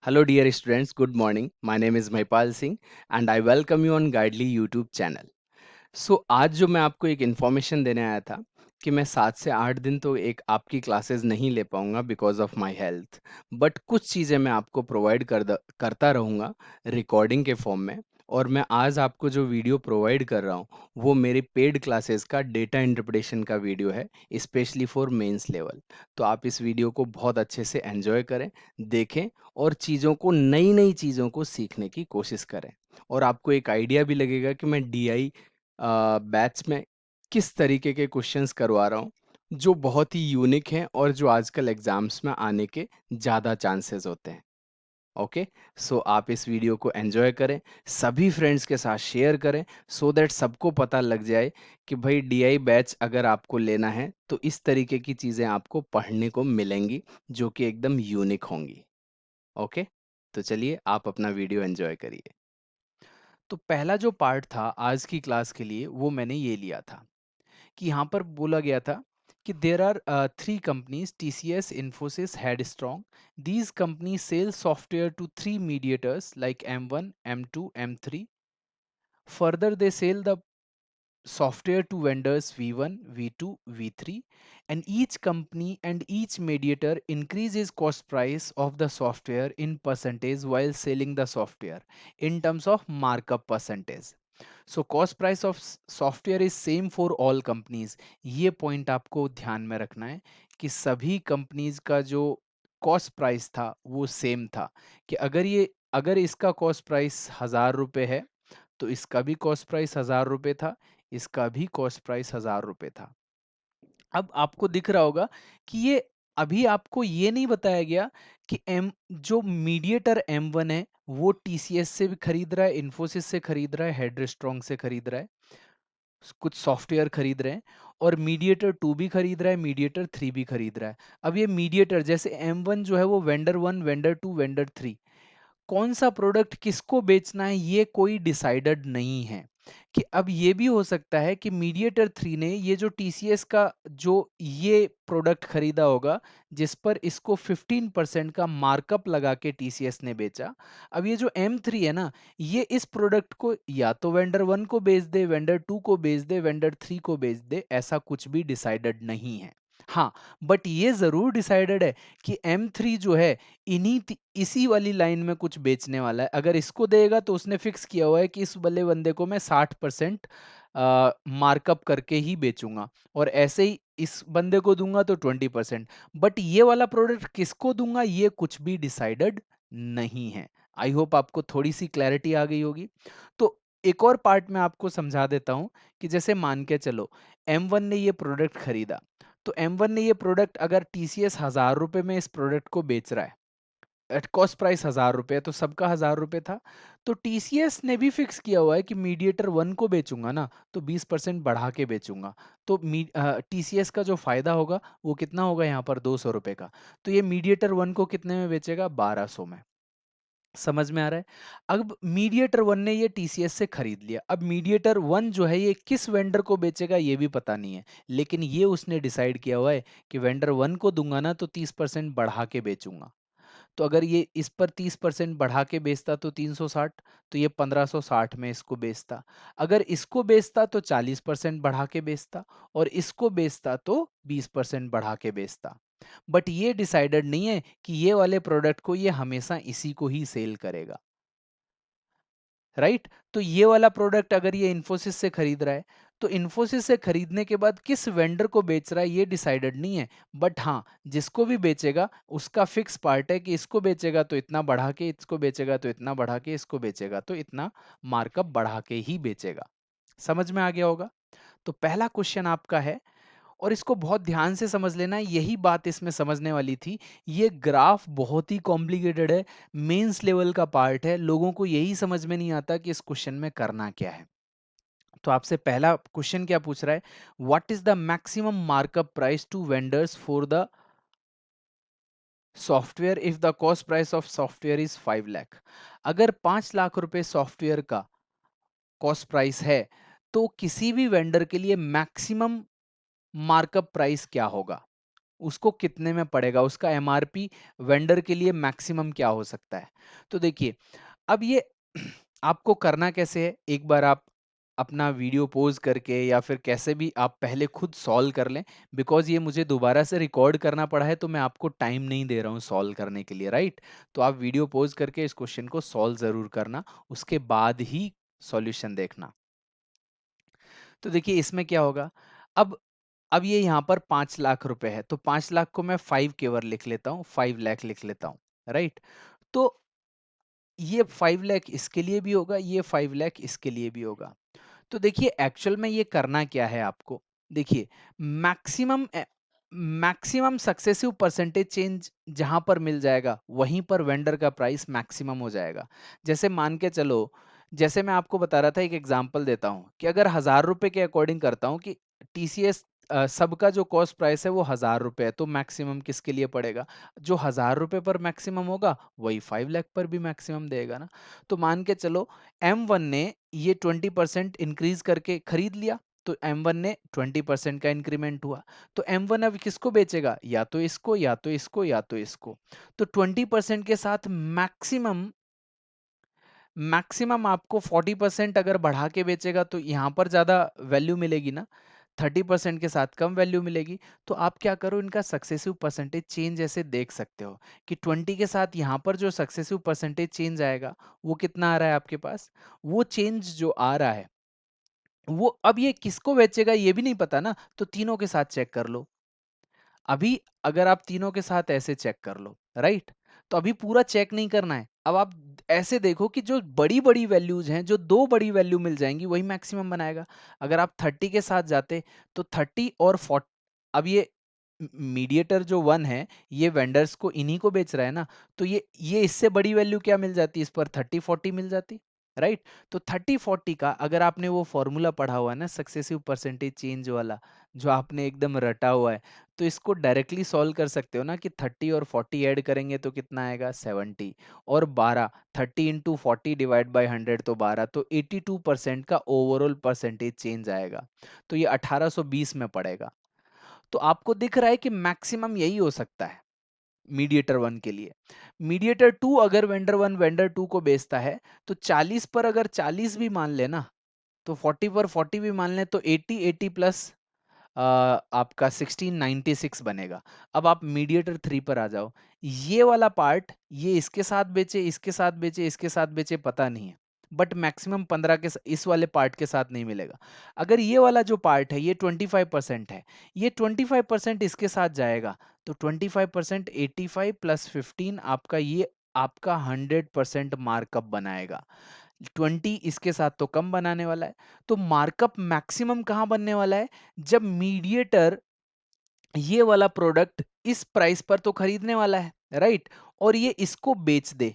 Hello, dear students. Good morning. My name is Mahipal Singh, and I welcome you on Guidely YouTube channel. आज जो मैं आपको एक information देने आया था कि मैं 7 से 8 दिन तो एक आपकी क्लासेस नहीं ले पाऊंगा because of my health, but कुछ चीज़ें मैं आपको प्रोवाइड करता रहूंगा रिकॉर्डिंग के फॉर्म में। और मैं आज आपको जो वीडियो प्रोवाइड कर रहा हूँ वो मेरी पेड क्लासेस का डेटा इंटरप्रिटेशन का वीडियो है, स्पेशली फॉर मेंस लेवल। तो आप इस वीडियो को बहुत अच्छे से एंजॉय करें, देखें और चीज़ों को, नई नई चीज़ों को सीखने की कोशिश करें। और आपको एक आइडिया भी लगेगा कि मैं डीआई बैच में किस तरीके के क्वेश्चंस करवा रहा हूँ जो बहुत ही यूनिक हैं और जो आजकल एग्जाम्स में आने के ज़्यादा चांसेस होते हैं। ओके, आप इस वीडियो को एंजॉय करें, सभी फ्रेंड्स के साथ शेयर करें सो दैट सबको पता लग जाए कि भाई डीआई बैच अगर आपको लेना है तो इस तरीके की चीज़ें आपको पढ़ने को मिलेंगी जो कि एकदम यूनिक होंगी। ओके, तो चलिए आप अपना वीडियो एंजॉय करिए। तो पहला जो पार्ट था आज की क्लास के लिए वो मैंने ये लिया था कि यहाँ पर बोला गया था कि there are three companies TCS, Infosys, Headstrong. These company sell software to three mediators like M1, M2, M3. Further, they sell the software to vendors V1, V2, V3, and each company and each mediator increases cost price of the software in percentage while selling the software in terms of markup percentage. So cost price of software is same for all companies. ये point आपको ध्यान में रखना है कि सभी companies का जो कॉस्ट प्राइस था वो सेम था। कि अगर इसका कॉस्ट प्राइस 1,000 रुपये है तो इसका भी कॉस्ट प्राइस 1,000 रुपये था, इसका भी कॉस्ट प्राइस 1,000 रुपये था। अब आपको दिख रहा होगा कि ये अभी आपको ये नहीं बताया गया कि एम जो मीडिएटर M1 है वो टीसीएस से भी खरीद रहा है, इन्फोसिस से खरीद रहा है, हेडस्ट्रॉन्ग से खरीद रहा है, कुछ सॉफ्टवेयर खरीद रहे हैं। और मीडिएटर 2 भी खरीद रहा है, मीडिएटर 3 भी खरीद रहा है। अब ये मीडिएटर जैसे M1 जो है वो वेंडर 1, वेंडर 2, वेंडर 3, कौन सा प्रोडक्ट किसको बेचना है ये कोई डिसाइडेड नहीं है। कि अब ये भी हो सकता है कि मीडिएटर 3 ने ये जो टीसीएस का जो ये प्रोडक्ट खरीदा होगा जिस पर इसको 15% का मार्कअप लगा के टीसीएस ने बेचा। अब ये जो M3 है ना, ये इस प्रोडक्ट को या तो वेंडर 1 को बेच दे, वेंडर 2 को बेच दे, वेंडर 3 को बेच दे, ऐसा कुछ भी डिसाइडेड नहीं है। हाँ, बट ये जरूर डिसाइडेड है कि M3 जो है इसी वाली लाइन में कुछ बेचने वाला है। अगर इसको देगा तो उसने फिक्स किया हुआ है कि इस वाले बंदे को मैं 60% मार्कअप करके ही बेचूंगा, और ऐसे ही इस बंदे को दूंगा तो 20%। बट ये वाला प्रोडक्ट किसको दूंगा ये कुछ भी डिसाइडेड नहीं है। आई होप आपको थोड़ी सी क्लैरिटी आ गई होगी। तो एक और पार्ट में आपको समझा देता हूं कि जैसे मान के चलो M1 ने ये प्रोडक्ट खरीदा, तो M1 ने ये प्रोडक्ट अगर टीसीएस 1,000 रुपए में इस प्रोडक्ट को बेच रहा है, एट कॉस्ट प्राइस 1,000 रुपये, तो सबका 1,000 रुपये था। तो टीसीएस ने भी फिक्स किया हुआ है कि मीडिएटर 1 को बेचूंगा ना तो 20% बढ़ा के बेचूंगा। तो टीसीएस का जो फायदा होगा वो कितना होगा यहाँ पर 200 रुपये का। तो ये मीडिएटर 1 को कितने में बेचेगा, 1,200 में। समझ में आ रहा है। अब मीडिएटर 1 ने ये टीसीएस से खरीद लिया। अब मीडिएटर 1 जो है ये किस वेंडर को बेचेगा ये भी पता नहीं है, लेकिन ये उसने डिसाइड किया हुआ है कि वेंडर 1 को दूंगा ना तो 30% बढ़ा के बेचूंगा। तो अगर ये इस पर 30% बढ़ा के बेचता तो 360, तो ये 1560 में इसको बेचता। अगर इसको बेचता तो 40% बढ़ा के बेचता, और इसको बेचता तो 20% बढ़ा के बेचता। बट ये डिसाइडेड नहीं है कि ये वाले प्रोडक्ट को ये हमेशा इसी को ही सेल करेगा। राइट, तो ये वाला प्रोडक्ट अगर ये इन्फोसिस से खरीद रहा है तो इन्फोसिस से खरीदने के बाद किस वेंडर को बेच रहा है ये डिसाइडेड नहीं है। बट हाँ, जिसको भी बेचेगा उसका फिक्स पार्ट है कि इसको बेचेगा तो इतना बढ़ा के, इसको बेचेगा तो इतना बढ़ा के, इसको बेचेगा तो इतना मार्कअप बढ़ा के ही बेचेगा। समझ में आ गया होगा। तो पहला क्वेश्चन आपका है, और इसको बहुत ध्यान से समझ लेना, यही बात इसमें समझने वाली थी। ये ग्राफ बहुत ही कॉम्प्लिकेटेड है, मेंस लेवल का पार्ट है, लोगों को यही समझ में नहीं आता कि इस क्वेश्चन में करना क्या है। तो आपसे पहला क्वेश्चन क्या पूछ रहा है, what is the maximum markup price to vendors for the software if the cost price of software is 5 lakh. अगर 5 लाख रुपए सॉफ्टवेयर का कॉस्ट प्राइस है तो किसी भी वेंडर के लिए मैक्सिमम मार्कअप प्राइस क्या होगा। उसको कितने में पड़ेगा, उसका एमआरपी वेंडर के लिए मैक्सिमम क्या हो सकता है। तो देखिए अब ये आपको करना कैसे है, एक बार आप अपना वीडियो पॉज़ करके या फिर कैसे भी आप पहले खुद सॉल्व कर लें, बिकॉज़ ये मुझे दोबारा से रिकॉर्ड करना पड़ा है तो मैं आपको टाइम नहीं दे रहा हूँ सॉल्व करने के लिए, राइट? तो आप वीडियो पॉज़ करके इस क्वेश्चन को सॉल्व ज़रूर करना, उसके बाद ही सॉल्यूशन देखना। तो देखिए इसमें क्या होगा, अब ये यहाँ पर 5 लाख रुपए है, तो 5 लाख को मैं 5 केवल लिख लेता हूँ, 5 लाख लिख लेता हूँ, राइट? तो ये 5 लाख इसके लिए भी होगा, ये 5 लाख इसके लिए भी होगा। तो देखिए एक्चुअल में ये करना क्या है आपको, देखिए maximum maximum successive percentage change जहां पर मिल जाएगा वहीं पर वेंडर का प्राइस मैक्सिमम हो जाएगा। जैसे मान के चलो, जैसे मैं आपको बता रहा था, एक एग्जांपल देता हूं कि अगर 1,000 रुपए के अकॉर्डिंग करता हूं कि टीसीएस सबका जो कॉस्ट प्राइस है वो 1,000 रुपए है, तो मैक्सिमम किसके लिए पड़ेगा, जो 1,000 रुपए पर मैक्सिमम होगा वही 5 लाख पर भी मैक्सिमम देगा ना। तो मान के चलो M1 ने ये 20% इंक्रीज करके खरीद लिया, तो M1 ने 20% का इंक्रीमेंट हुआ, तो M1 अब किसको बेचेगा, या तो इसको या तो इसको या तो इसको। तो 20% के साथ मैक्सिमम मैक्सिमम आपको 40% अगर बढ़ा के बेचेगा तो यहाँ पर ज्यादा वैल्यू मिलेगी ना, 30% के साथ कम वैल्यू मिलेगी। तो आप क्या करो, इनका सक्सेसिव परसेंटेज चेंज ऐसे देख सकते हो कि 20 के साथ यहाँ पर जो सक्सेसिव परसेंटेज चेंज आएगा वो कितना आ रहा है आपके पास, वो चेंज जो आ रहा है वो अब ये किसको बेचेगा ये भी नहीं पता ना, तो तीनों के साथ चेक कर लो। अभी अगर आप तीनों के साथ ऐसे चेक कर लो, राइट? तो अभी पूरा चेक नहीं करना है, अब आप ऐसे देखो कि जो बड़ी बड़ी वैल्यूज हैं, जो दो बड़ी वैल्यू मिल जाएंगी वही मैक्सिमम बनाएगा। अगर आप 30 के साथ जाते तो 30 और 40, अब ये मीडिएटर जो वन है ये वेंडर्स को इन्हीं को बेच रहा है ना, तो ये इससे बड़ी वैल्यू क्या मिल जाती, इस पर 30-40 मिल जाती, राइट? तो 30-40 का अगर आपने वो फॉर्मूला पढ़ा हुआ है ना सक्सेसिव परसेंटेज चेंज वाला, जो आपने एकदम रटा हुआ है, तो इसको डायरेक्टली सॉल्व कर सकते हो ना कि 30 और 40 ऐड करेंगे तो कितना आएगा 70, और 12, 30 इंटू 40 डिवाइड बाई 100 तो 12, तो 82% का ओवरऑल परसेंटेज चेंज आएगा। तो ये 1820 में पड़ेगा। तो आपको दिख रहा है कि मैक्सिमम यही हो सकता है मीडिएटर वन के लिए। मीडिएटर टू अगर वेंडर वन वेंडर टू को बेचता है तो 40 पर अगर 40 भी मान लेना, तो 40 पर 40 भी मान लें तो 80, 80 प्लस आपका 1696 बनेगा। अब आप मीडिएटर थ्री पर आ जाओ, ये वाला पार्ट ये इसके साथ बेचे, इसके साथ बेचे, इसके साथ बेचे, पता नहीं है, बट मैक्सिमम 15 के इस वाले पार्ट के साथ नहीं मिलेगा। अगर ये वाला जो पार्ट है ये 25% है, ये 25% इसके साथ जाएगा, तो 25% 85 प्लस 15 आपका ये आपका 100% मार्कअप बनाएगा। 20 इसके साथ तो कम बनाने वाला है। तो मार्कअप मैक्सिमम कहां बनने वाला है, जब मीडिएटर ये वाला प्रोडक्ट इस प्राइस पर तो खरीदने वाला है, राइट? और ये इसको बेच दे।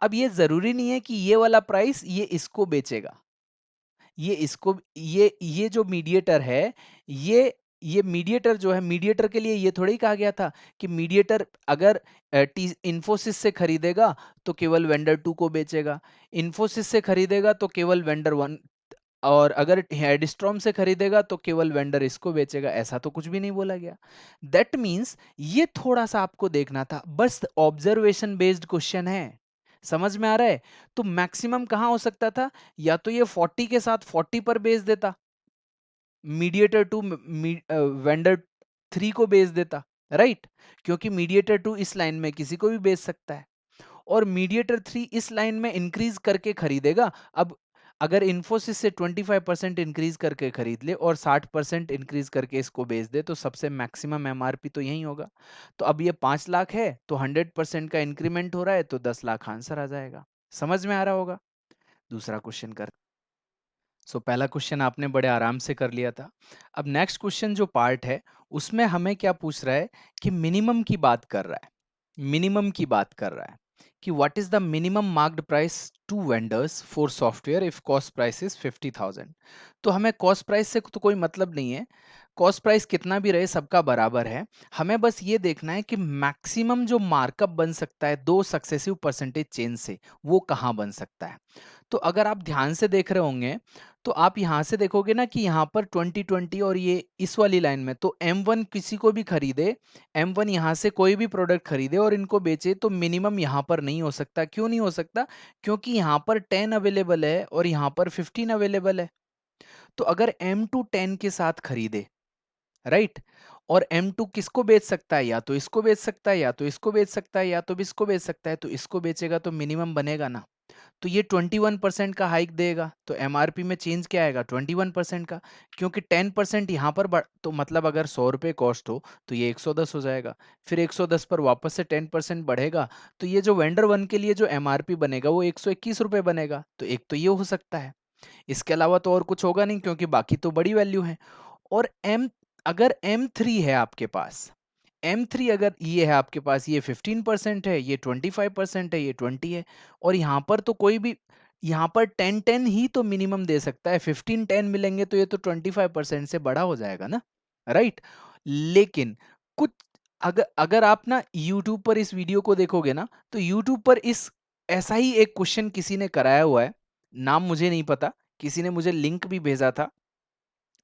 अब ये जरूरी नहीं है कि ये वाला प्राइस ये इसको बेचेगा, ये इसको ये जो मीडिएटर है, ये मीडिएटर जो है, मीडिएटर के लिए ये थोड़ी कहा गया था कि मीडिएटर अगर इंफोसिस से खरीदेगा तो केवल वेंडर टू को बेचेगा, इंफोसिस से खरीदेगा तो केवल वेंडर वन, और अगर हेडस्ट्रॉम से खरीदेगा तो केवल वेंडर इसको बेचेगा, ऐसा तो कुछ भी नहीं बोला गया। दैट मीन्स ये थोड़ा सा आपको देखना था, बस ऑब्जर्वेशन बेस्ड क्वेश्चन है, समझ में आ रहा है? तो मैक्सिमम कहां हो सकता था, या तो ये 40 के साथ 40 पर बेच देता मीडिएटर टू, वेंडर थ्री को बेच देता, राइट? क्योंकि मीडिएटर टू इस लाइन में किसी को भी बेच सकता है, और मीडिएटर थ्री इस लाइन में इंक्रीज करके खरीदेगा। अब अगर इन्फोसिस से 25% इंक्रीज करके खरीद ले और 60% इंक्रीज करके इसको बेच दे तो सबसे मैक्सिमम एमआरपी तो यही होगा। तो अब ये 5 लाख है तो 100% का इंक्रीमेंट हो रहा है तो 10 लाख आंसर आ जाएगा। समझ में आ रहा होगा? दूसरा क्वेश्चन कर। सो पहला क्वेश्चन आपने बड़े आराम से कर लिया था। अब नेक्स्ट क्वेश्चन जो पार्ट है उसमें हमें क्या पूछ रहा है कि मिनिमम की बात कर रहा है, मिनिमम की बात कर रहा है कि what is the minimum marked price to vendors for software if cost price is 50,000। तो हमें कॉस्ट प्राइस से तो कोई मतलब नहीं है, कॉस्ट प्राइस कितना भी रहे सबका बराबर है। हमें बस ये देखना है कि मैक्सिमम जो मार्कअप बन सकता है दो सक्सेसिव परसेंटेज चेंज से, वो कहाँ बन सकता है। तो अगर आप ध्यान से देख रहे होंगे तो आप यहाँ से देखोगे ना कि यहाँ पर 2020 और ये इस वाली लाइन में तो M1 किसी को भी खरीदे, M1 यहाँ से कोई भी प्रोडक्ट खरीदे और इनको बेचे तो मिनिमम यहाँ पर नहीं हो सकता। क्यों नहीं हो सकता? क्योंकि यहाँ पर 10 अवेलेबल है और यहाँ पर 15 अवेलेबल है। तो अगर M2 10 के साथ खरीदे, राइट, और M2 किसको बेच सकता है? या तो इसको बेच सकता है, या तो इसको बेच सकता है, या तो भी इसको बेच सकता है। तो इसको बेचेगा तो मिनिमम बनेगा ना। तो ये 21% का हाइक देगा, तो एमआरपी में चेंज क्या आएगा? 21% का। क्योंकि 10% यहाँ पर बढ़, तो मतलब अगर 100 रुपये कॉस्ट हो तो ये 110 हो जाएगा। फिर 110 पर वापस से 10% बढ़ेगा, तो ये जो वेंडर वन के लिए जो एमआरपी बनेगा वो 121 रुपये बनेगा। तो एक तो ये हो सकता है, इसके अलावा तो और कुछ होगा नहीं, क्योंकि बाकी तो बड़ी वैल्यू है। और एम अगर M3 है आपके पास, M3 अगर ये है आपके पास, ये 15% है, ये 25% है, ये 20 है, और यहाँ पर तो कोई भी, यहाँ पर 10-10 ही तो मिनिमम दे सकता है। 15-10 मिलेंगे तो ये तो 25% से बड़ा हो जाएगा ना, राइट। लेकिन कुछ, अगर अगर आप ना YouTube पर इस वीडियो को देखोगे ना, तो YouTube पर इस ऐसा ही एक क्वेश्चन किसी ने कराया हुआ है, नाम मुझे नहीं पता, किसी ने मुझे लिंक भी भेजा था,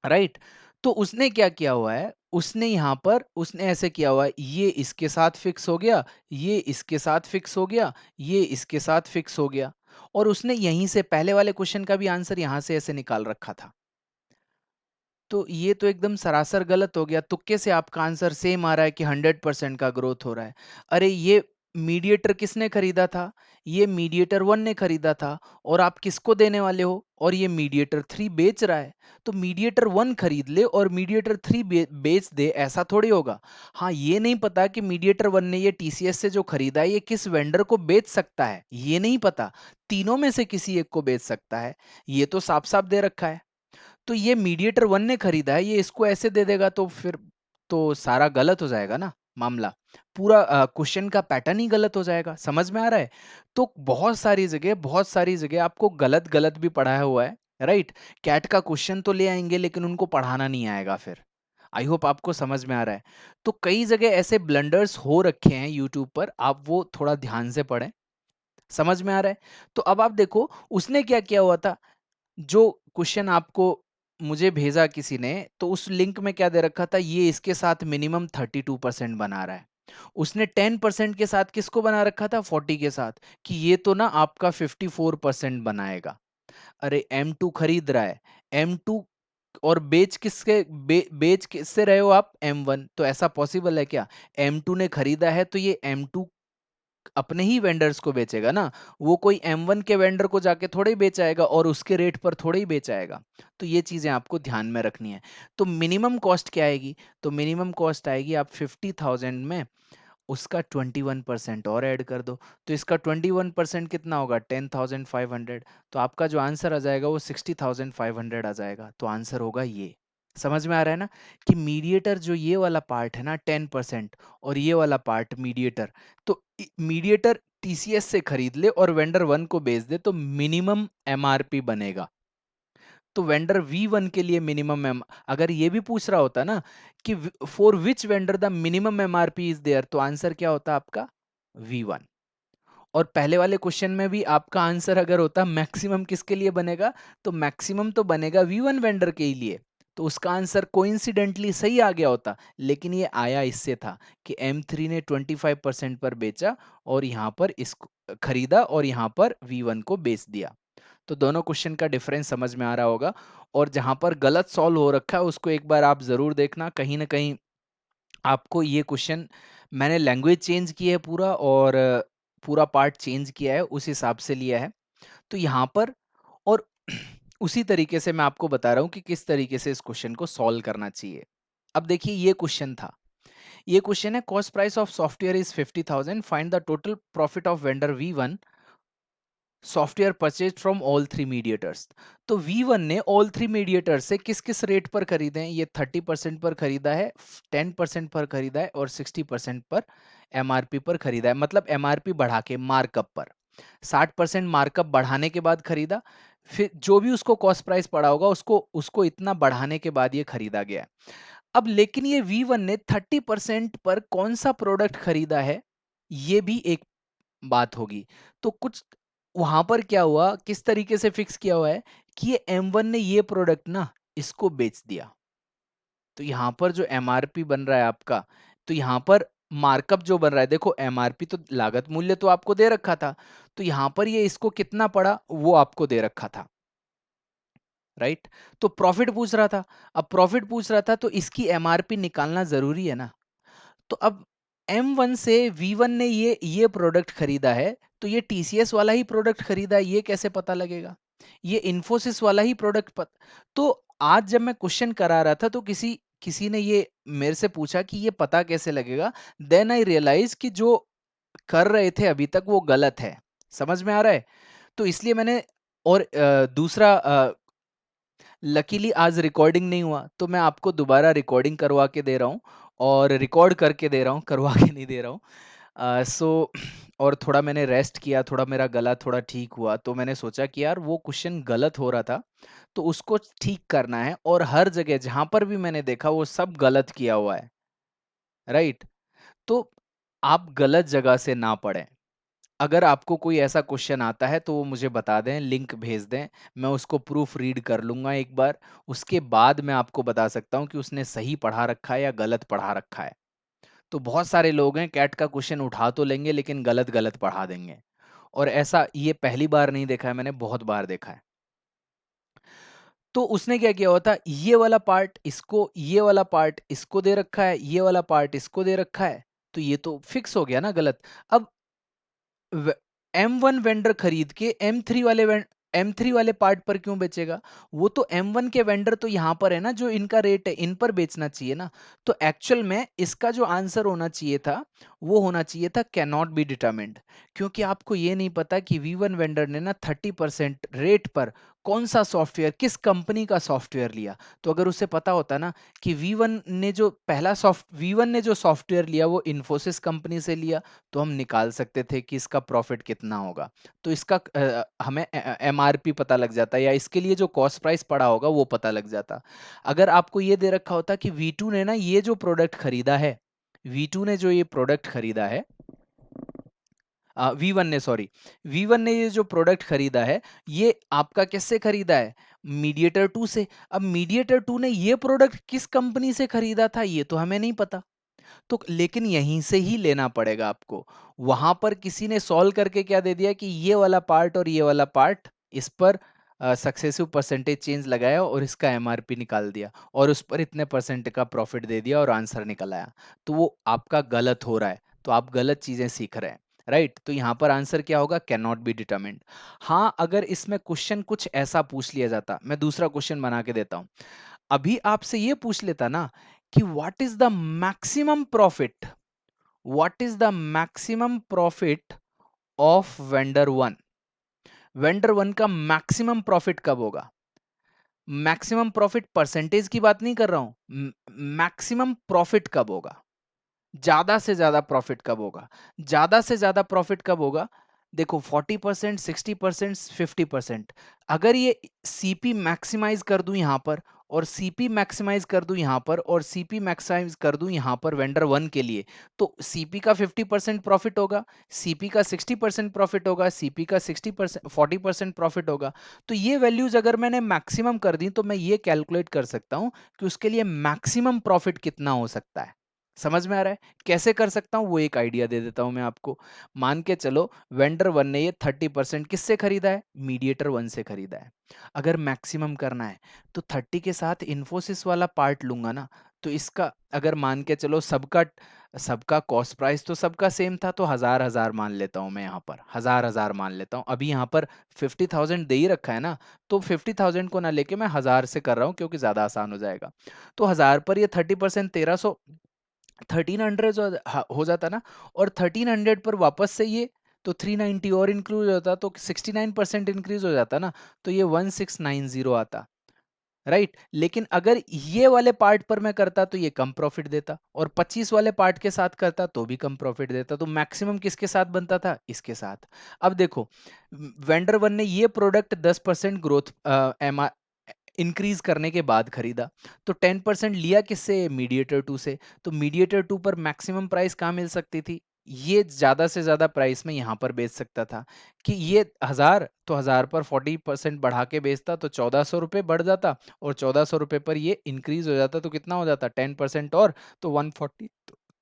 राइट। तो उसने क्या किया हुआ है, उसने यहाँ पर उसने ऐसे किया हुआ है, ये इसके साथ फिक्स हो गया, ये इसके साथ फिक्स हो गया, ये इसके साथ फिक्स हो गया, और उसने यहीं से पहले वाले क्वेश्चन का भी आंसर यहाँ से ऐसे निकाल रखा था। तो ये तो एकदम सरासर गलत हो गया। तुक्के से आपका आंसर सेम आ रहा है कि 100% का ग्रोथ हो रहा है। अरे ये मीडिएटर किसने खरीदा था? ये मीडिएटर वन ने खरीदा था, और आप किसको देने वाले हो? और ये मीडिएटर थ्री बेच रहा है। तो मीडिएटर वन खरीद ले और मीडिएटर थ्री बेच दे, ऐसा थोड़ी होगा। हाँ, ये नहीं पता कि मीडिएटर वन ने ये टीसीएस से जो खरीदा है ये किस वेंडर को बेच सकता है, ये नहीं पता। तीनों में से किसी एक को बेच सकता है, ये तो साफ साफ दे रखा है। तो ये मीडिएटर वन ने खरीदा है, ये इसको ऐसे दे देगा, तो फिर तो सारा गलत हो जाएगा ना मामला। पूरा क्वेश्चन का पैटर्न ही गलत हो जाएगा। समझ में आ रहा है? तो बहुत सारी जगह आपको गलत गलत भी पढ़ाया हुआ है, राइट। कैट का क्वेश्चन तो ले आएंगे लेकिन उनको पढ़ाना नहीं आएगा फिर। आई होप आपको समझ में आ रहा है। तो कई जगह ऐसे ब्लंडर्स हो रखे हैं यूट्यूब पर, आप वो थोड़ा ध्यान से पढ़ें। समझ में आ रहा है? तो अब आप देखो उसने क्या किया हुआ था। जो क्वेश्चन आपको मुझे भेजा किसी ने, तो उस लिंक में क्या दे रखा था, ये इसके साथ मिनिमम 32% बना रहा है। उसने 10% के साथ किसको बना रखा था? 40 के साथ, कि ये तो ना आपका 54% बनाएगा। अरे M2 खरीद रहा है, M2, और बेच किससे रहे हो आप? M1। तो ऐसा पॉसिबल है क्या? M2 ने खरीदा है तो ये M2 अपने ही वेंडर्स को बेचेगा ना। वो कोई M1 के वेंडर को जाके थोड़े ही बेचाएगा और उसके रेट पर थोड़े ही बेचाएगा। तो ये चीजें आपको ध्यान में रखनी है। तो मिनिमम कॉस्ट क्या आएगी? तो मिनिमम कॉस्ट आएगी, आप 50,000 में उसका 21% और ऐड कर दो, तो इसका 21% कितना होगा? 10,500। तो आपका जो आंसर आ जाएगा वो 60,500 आ जाएगा। तो आंसर होगा ये। समझ में आ रहा है ना कि मीडिएटर जो ये वाला पार्ट है ना 10%, और ये वाला पार्ट मीडिएटर, तो मीडिएटर टीसीएस से खरीद ले और वेंडर वन को बेच दे तो मिनिमम एमआरपी बनेगा। तो वेंडर V1 के लिए मिनिमम एम, अगर ये भी पूछ रहा होता ना कि for which vendor the minimum MRP is there, तो आंसर क्या होता आपका? V1। और पहले वाले क्वेश्चन में भी आपका आंसर अगर होता मैक्सिमम किसके लिए बनेगा, तो मैक्सिमम तो बनेगा V1 वेंडर के ही लिए। तो उसका आंसर कोइंसिडेंटली सही आ गया होता, लेकिन ये आया इससे था कि M3 ने 25% पर बेचा, और यहाँ पर इसको खरीदा, और यहाँ पर V1 को बेच दिया। तो दोनों क्वेश्चन का डिफरेंस समझ में आ रहा होगा। और जहां पर गलत सॉल्व हो रखा है उसको एक बार आप जरूर देखना, कहीं ना कहीं आपको ये क्वेश्चन, मैंने लैंग्वेज चेंज की है पूरा, और पूरा पार्ट चेंज किया है, उस हिसाब से लिया है। तो यहाँ पर, और उसी तरीके से मैं आपको बता रहा हूँ कि किस तरीके से इस क्वेश्चन को सॉल्व करना चाहिए। अब देखिए ये क्वेश्चन था, ये क्वेश्चन है, cost price of software is 50,000, find the total profit of vendor V1, software purchase from all three mediators. तो V1 ने ऑल थ्री मीडिएटर से किस किस रेट पर खरीदे हैं? ये 30% पर खरीदा है, 10% पर खरीदा है, और 60% पर एमआरपी पर खरीदा है, मतलब एमआरपी बढ़ा के मार्कअप पर। 60% मार्कअप बढ़ाने के बाद खरीदा, फिर जो भी उसको कॉस्ट प्राइस पड़ा होगा उसको उसको इतना बढ़ाने के बाद ये खरीदा गया है। अब लेकिन ये V1 ने 30% पर कौन सा प्रोडक्ट खरीदा है, ये भी एक बात होगी। तो कुछ वहां पर क्या हुआ, किस तरीके से फिक्स किया हुआ है कि ये M1 ने ये प्रोडक्ट ना इसको बेच दिया, तो यहाँ पर जो एमआरपी बन रहा है आपका, तो यहाँ पर मार्कअप जो बन रहा है, देखो एमआरपी तो लागत मूल्य तो आपको दे रखा था, तो यहाँ पर ये इसको कितना पड़ा वो आपको दे रखा था, राइट। तो प्रॉफिट पूछ रहा था, अब प्रॉफिट पूछ रहा था तो इसकी एमआरपी निकालना जरूरी है ना। तो अब M1 से V1 ने ये प्रोडक्ट खरीदा है, तो ये TCS वाला ही प्रोडक्ट खरीदा है, ये कैसे पता लगेगा? ये इन्फोसिस वाला ही तो आज जब मैं क्वेश्चन करा रहा था तो किसी किसी ने ये मेरे से पूछा कि ये पता कैसे लगेगा, देन आई रियलाइज कि जो कर रहे थे अभी तक वो गलत है। समझ में आ रहा है? तो इसलिए मैंने और दूसरा लकीली आज रिकॉर्डिंग नहीं हुआ, तो मैं आपको दोबारा रिकॉर्डिंग करवा के दे रहा हूँ और रिकॉर्ड करके दे रहा हूँ, करवा के नहीं दे रहा हूँ। सो और थोड़ा मैंने रेस्ट किया, थोड़ा मेरा गला थोड़ा ठीक हुआ, तो मैंने सोचा कि यार वो क्वेश्चन गलत हो रहा था, तो उसको ठीक करना है, और हर जगह जहाँ पर भी मैंने देखा वो सब गलत किया हुआ है, राइट? तो आप गलत जगह से ना पढ़ें। अगर आपको कोई ऐसा क्वेश्चन आता है तो वो मुझे बता दें, लिंक भेज दें, मैं उसको प्रूफ रीड कर लूंगा एक बार, उसके बाद मैं आपको बता सकता हूँ कि उसने सही पढ़ा रखा है या गलत पढ़ा रखा है। तो बहुत सारे लोग हैं कैट का क्वेश्चन उठा तो लेंगे लेकिन गलत गलत पढ़ा देंगे, और ऐसा ये पहली बार नहीं देखा है, मैंने बहुत बार देखा है। तो उसने क्या किया हुआ था, ये वाला पार्ट इसको, ये वाला पार्ट इसको दे रखा है, ये वाला पार्ट इसको दे रखा है, तो ये तो फिक्स हो गया ना गलत। अब M1 वेंडर खरीद के M3 वाले पार्ट पर क्यों बेचेगा? वो तो M1 के वेंडर तो यहां पर है ना, जो इनका रेट है इन पर बेचना चाहिए ना। तो एक्चुअल में इसका जो आंसर होना चाहिए था वो होना चाहिए था कैन नॉट बी डिटरमिन्ड, क्योंकि आपको ये नहीं पता कि V1 वेंडर ने ना 30% रेट पर कौन सा सॉफ्टवेयर, किस कंपनी का सॉफ्टवेयर लिया। तो अगर उसे पता होता ना कि V1 ने जो सॉफ्टवेयर लिया वो इन्फोसिस कंपनी से लिया, तो हम निकाल सकते थे कि इसका प्रॉफिट कितना होगा। तो इसका हमें एमआरपी पता लग जाता, या इसके लिए जो कॉस्ट प्राइस पड़ा होगा वो पता लग जाता। अगर आपको ये दे रखा होता कि V2 ने ना ये जो प्रोडक्ट खरीदा है, V2 ने जो ये प्रोडक्ट खरीदा है, V1 ने, सॉरी, V1 ने ये जो प्रोडक्ट खरीदा है, ये आपका किससे खरीदा है? मीडिएटर 2 से। अब मीडिएटर 2 ने ये प्रोडक्ट किस कंपनी से खरीदा था ये तो हमें नहीं पता। तो लेकिन यहीं से ही लेना पड़ेगा आपको। वहां पर किसी ने सॉल्व करके क्या दे दिया कि ये वाला पार्ट और ये वाला पार्ट, इस पर सक्सेसिव परसेंटेज चेंज लगाया और इसका एमआरपी निकाल दिया, और उस पर इतने परसेंट का प्रॉफिट दे दिया और आंसर निकल आया। तो वो आपका गलत हो रहा है, तो आप गलत चीजें सीख रहे हैं, राइट। तो यहाँ पर आंसर क्या होगा? Can not be determined. हाँ, अगर इसमें क्वेश्चन कुछ ऐसा पूछ लिया जाता, मैं दूसरा क्वेश्चन बना के देता हूं। अभी आपसे ये पूछ लेता ना कि what is the maximum profit, what is the maximum profit of vendor one, vendor one का मैक्सिमम प्रॉफिट कब होगा? मैक्सिमम प्रॉफिट परसेंटेज की बात नहीं कर रहा हूं, मैक्सिमम प्रॉफिट कब होगा, ज्यादा से ज्यादा प्रॉफिट कब होगा? ज्यादा से ज्यादा प्रॉफिट कब होगा? देखो 40%, 60%, 50%। अगर ये सीपी मैक्सिमाइज कर दूं यहां पर, और सीपी मैक्सिमाइज कर दूं यहां पर, और सीपी मैक्सिमाइज कर दूं यहां पर वेंडर वन के लिए, तो सीपी का 50% प्रॉफिट होगा, सीपी का 60% प्रॉफिट होगा, सीपी का 60% 40% प्रॉफिट होगा। तो ये वैल्यूज अगर मैंने मैक्सिमम कर दी तो मैं ये कैलकुलेट कर सकता हूं कि उसके लिए मैक्सिमम प्रॉफिट कितना हो सकता है। समझ में आ रहा है? कैसे कर सकता हूं वो एक आइडिया दे देता हूं मैं आपको। मान के चलो वेंडर वन ने ये 30% किससे खरीदा है? मीडिएटर वन से खरीदा है। अगर मैक्सिमम करना है तो 30 के साथ इन्फोसिस वाला पार्ट लूंगा ना। तो इसका अगर मान के चलो सबका सबका कॉस्ट प्राइस तो सबका सेम था, तो हजार हजार मान लेता हूं मैं, यहाँ पर हजार हजार मान लेता हूं। अभी यहाँ पर 50,000 दे ही रखा है ना, तो 50,000 को ना लेके मैं हजार से कर रहा हूँ क्योंकि ज्यादा आसान हो जाएगा। तो हजार पर ये 30%, 1300, 1300 हो जाता ना, और 1300 पर वापस से ये, तो 390 और इंक्लूड होता, तो 69% इंक्रीज हो जाता ना, तो ये 1690 आता, राइट। लेकिन अगर ये वाले पार्ट पर मैं करता तो ये कम प्रॉफिट देता, और 25 वाले पार्ट के साथ करता तो भी कम प्रॉफिट देता। तो मैक्सिमम किसके साथ बनता था? इसके साथ। अब देखो, वेंडर वन ने ये प्रोडक्ट 10% ग्रोथ इंक्रीज करने के बाद खरीदा, तो 10% लिया किससे? मीडिएटर टू से। तो मीडिएटर टू पर मैक्सिमम प्राइस कहाँ मिल सकती थी? ये ज़्यादा से ज़्यादा प्राइस में यहाँ पर बेच सकता था कि ये 1000 तो 1000 पर 40% बढ़ा के बेचता तो 1400 रुपये बढ़ जाता, और 1400 रुपये पर ये इंक्रीज हो जाता तो कितना हो जाता 10% और, तो 140,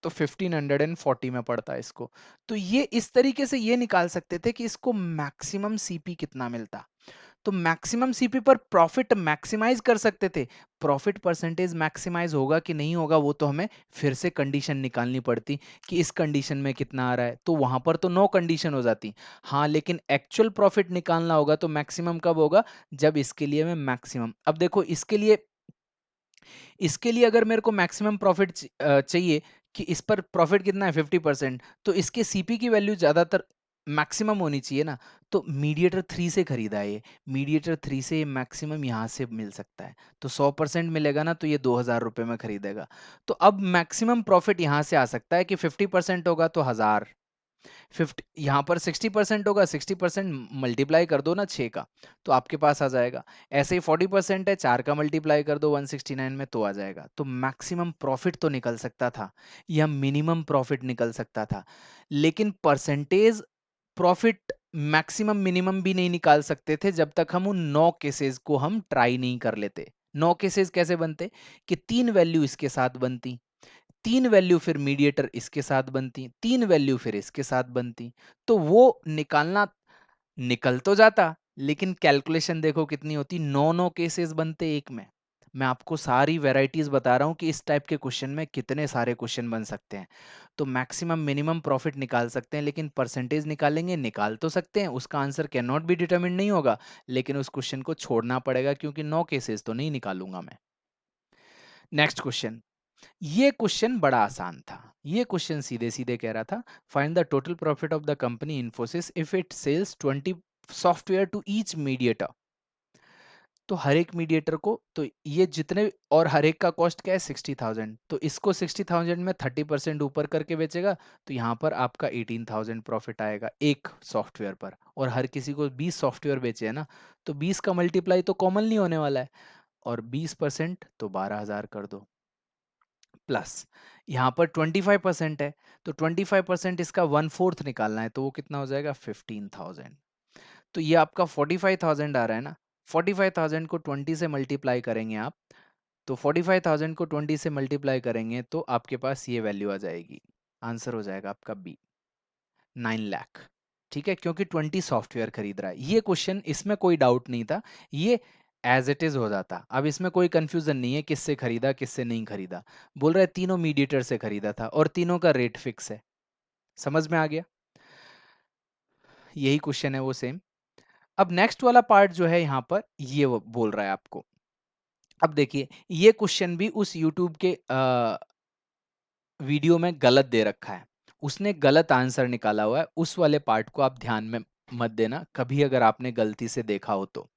तो 1540 में पड़ता इसको। तो ये इस तरीके से ये निकाल सकते थे कि इसको मैक्सिमम सीपी कितना मिलता, तो मैक्सिमम सीपी पर प्रॉफिट मैक्सिमाइज कर सकते थे। प्रॉफिट परसेंटेज मैक्सिमाइज होगा कि नहीं होगा वो तो हमें फिर से कंडीशन निकालनी पड़ती कि इस कंडीशन में कितना आ रहा है, तो वहां पर तो नो कंडीशन हो जाती। हाँ, लेकिन एक्चुअल प्रॉफिट निकालना होगा तो मैक्सिमम कब होगा, जब इसके लिए मैं मैक्सिमम, अब देखो इसके लिए अगर मेरे को मैक्सिमम प्रॉफिट चाहिए कि इस पर प्रॉफिट कितना है 50%, तो इसके सीपी की वैल्यू ज्यादातर मैक्सिमम होनी चाहिए ना। तो मीडिएटर 3 से खरीदा है ये, मीडिएटर 3 से ये मैक्सिमम यहाँ से मिल सकता है, तो 100% मिलेगा ना, तो ये 2000 रुपये में खरीदेगा। तो अब मैक्सिमम प्रॉफिट यहाँ से आ सकता है कि 50% होगा तो 1000, 50 यहाँ पर 60% होगा, 60% मल्टीप्लाई कर दो ना 6 का, तो आपके पास आ जाएगा। ऐसे ही 40% है, 4 का मल्टीप्लाई कर दो 169 में तो आ जाएगा। तो मैक्सिमम प्रॉफिट तो निकल सकता था या मिनिमम प्रॉफिट निकल सकता था, लेकिन परसेंटेज प्रॉफिट मैक्सिमम मिनिमम भी नहीं निकाल सकते थे जब तक हम उन 9 केसेस को हम ट्राई नहीं कर लेते। 9 केसेस कैसे बनते कि 3 वैल्यू इसके साथ बनती, 3 वैल्यू फिर मीडिएटर इसके साथ बनती, 3 वैल्यू फिर इसके साथ बनती, तो वो निकालना निकल तो जाता, लेकिन कैलकुलेशन देखो कितनी होती, 9 केसेस बनते एक में। मैं आपको सारी वैरायटीज बता रहा हूं कि इस टाइप के क्वेश्चन में कितने सारे क्वेश्चन बन सकते हैं। तो मैक्सिमम मिनिमम प्रॉफिट निकाल सकते हैं, लेकिन परसेंटेज निकालेंगे, निकाल तो सकते हैं, उसका answer can not be determine नहीं होगा, लेकिन उस क्वेश्चन को छोड़ना पड़ेगा क्योंकि 9 केसेस तो नहीं निकालूंगा मैं। नेक्स्ट क्वेश्चन, ये क्वेश्चन बड़ा आसान था। ये क्वेश्चन सीधे सीधे कह रहा था, find the total profit of the company Infosys if it sells 20 software to each mediator. तो हर एक मीडिएटर को, तो ये जितने, और हर एक का कॉस्ट क्या है 60,000, तो इसको 60,000 में 30% ऊपर करके बेचेगा, तो यहाँ पर आपका 18,000 प्रॉफिट आएगा एक सॉफ्टवेयर पर, और हर किसी को 20 सॉफ्टवेयर बेचे है ना, तो 20 का मल्टीप्लाई तो कॉमन नहीं होने वाला है, और 20% तो 12,000 कर दो, प्लस यहाँ पर 25% है, तो 25% इसका 1/4 निकालना है, तो वो कितना हो जाएगा 15,000। तो ये आपका 45,000 आ रहा है ना, 45,000 को 20 से मल्टीप्लाई करेंगे आप, तो 45,000 को 20 से मल्टीप्लाई करेंगे तो आपके पास ये वैल्यू आ जाएगी, आंसर हो जाएगा आपका बी, 9 लाख। ठीक है, क्योंकि 20 सॉफ्टवेयर खरीद रहा है। ये क्वेश्चन, इसमें कोई डाउट नहीं था, ये एज इट इज हो जाता। अब इसमें कोई कंफ्यूजन नहीं है किससे खरीदा किससे नहीं खरीदा, बोल रहा है तीनों मीडिएटर से खरीदा था और तीनों का रेट फिक्स है। समझ में आ गया, यही क्वेश्चन है वो सेम। अब नेक्स्ट वाला पार्ट जो है यहाँ पर ये वो बोल रहा है आपको, अब देखिए ये क्वेश्चन भी उस यूट्यूब के वीडियो में गलत दे रखा है, उसने गलत आंसर निकाला हुआ है, उस वाले पार्ट को आप ध्यान में मत देना कभी अगर आपने गलती से देखा हो तो।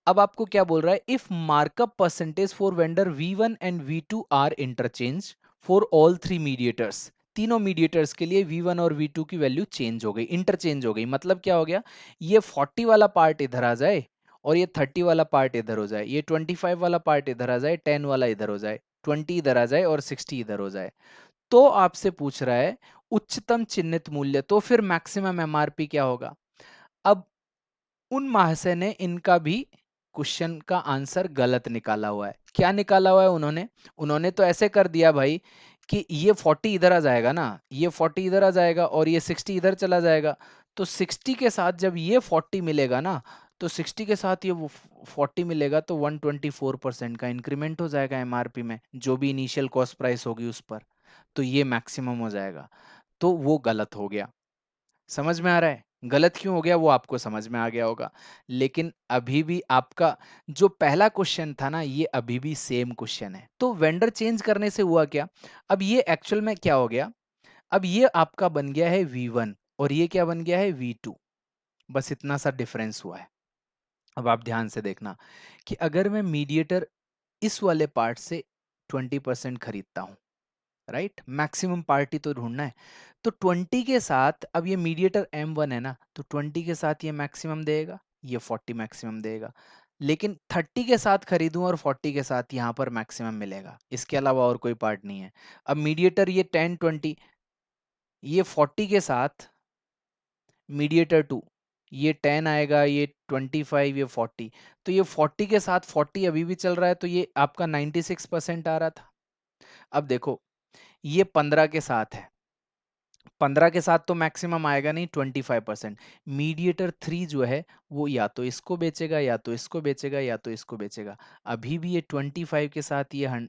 अब आपको क्या बोल रहा है, if markup percentage for vendor V1 and V2 are interchange for all three mediators, तीनों मीडिएटर्स के लिए V1 और V2 की वैल्यू चेंज हो गई, इंटरचेंज हो गई, मतलब क्या हो गया, ये 40 वाला पार्ट इधर आ जाए और ये 30 वाला पार्ट इधर हो जाए, ये 25 वाला पार्ट इधर आ जाए, 10 वाला इधर हो जाए, 20 इधर आ जाए और 60 इधर हो जाए, तो आपसे पूछ रहा है उच्चतम चिन्हित मूल्य, तो फिर मैक्सिमम एमआरपी क्या होगा। अब उन महाशय ने इनका भी क्वेश्चन का आंसर गलत निकाला हुआ है। क्या निकाला हुआ है उन्होंने, उन्होंने तो ऐसे कर दिया भाई कि ये 40 इधर आ जाएगा ना, ये 40 इधर आ जाएगा और ये 60 इधर चला जाएगा, तो 60 के साथ जब ये 40 मिलेगा ना, तो 60 के साथ ये 40 मिलेगा तो 124% का इंक्रीमेंट हो जाएगा एमआरपी में, जो भी इनिशियल कॉस्ट प्राइस होगी उस पर, तो ये मैक्सिमम हो जाएगा, तो वो गलत हो गया। समझ में आ रहा है गलत क्यों हो गया, वो आपको समझ में आ गया होगा, लेकिन अभी भी आपका जो पहला क्वेश्चन था ना, ये अभी भी सेम क्वेश्चन है। तो वेंडर चेंज करने से हुआ क्या, अब ये एक्चुअल में क्या हो गया, अब ये आपका बन गया है V1 और ये क्या बन गया है V2, बस इतना सा डिफरेंस हुआ है। अब आप ध्यान से देखना कि अगर मैं मीडिएटर इस वाले पार्ट से 20% खरीदता हूं, राइट, मैक्सिमम पार्टी तो ढूंढना है, तो 20 के साथ, अब ये मीडिएटर M1 है ना, तो 20 के साथ ये मैक्सिमम देगा, ये 40 मैक्सिमम देगा, लेकिन 30 के साथ खरीदूं और 40 के साथ यहाँ पर मैक्सिमम मिलेगा, इसके अलावा और कोई पार्ट नहीं है। अब मीडिएटर ये 10 20, ये 40 के साथ मीडिएटर 2, ये 10 आएगा, ये 25, ये 40, तो ये 40 के साथ 40 अभी भी चल रहा है, तो ये आपका 96% आ रहा था। अब देखो, ये 15 के साथ है, 15 के साथ तो मैक्सिमम आएगा नहीं, 25%। मीडिएटर 3 जो है वो या तो इसको बेचेगा, या तो इसको बेचेगा, या तो इसको बेचेगा। अभी भी ये 25 के साथ ये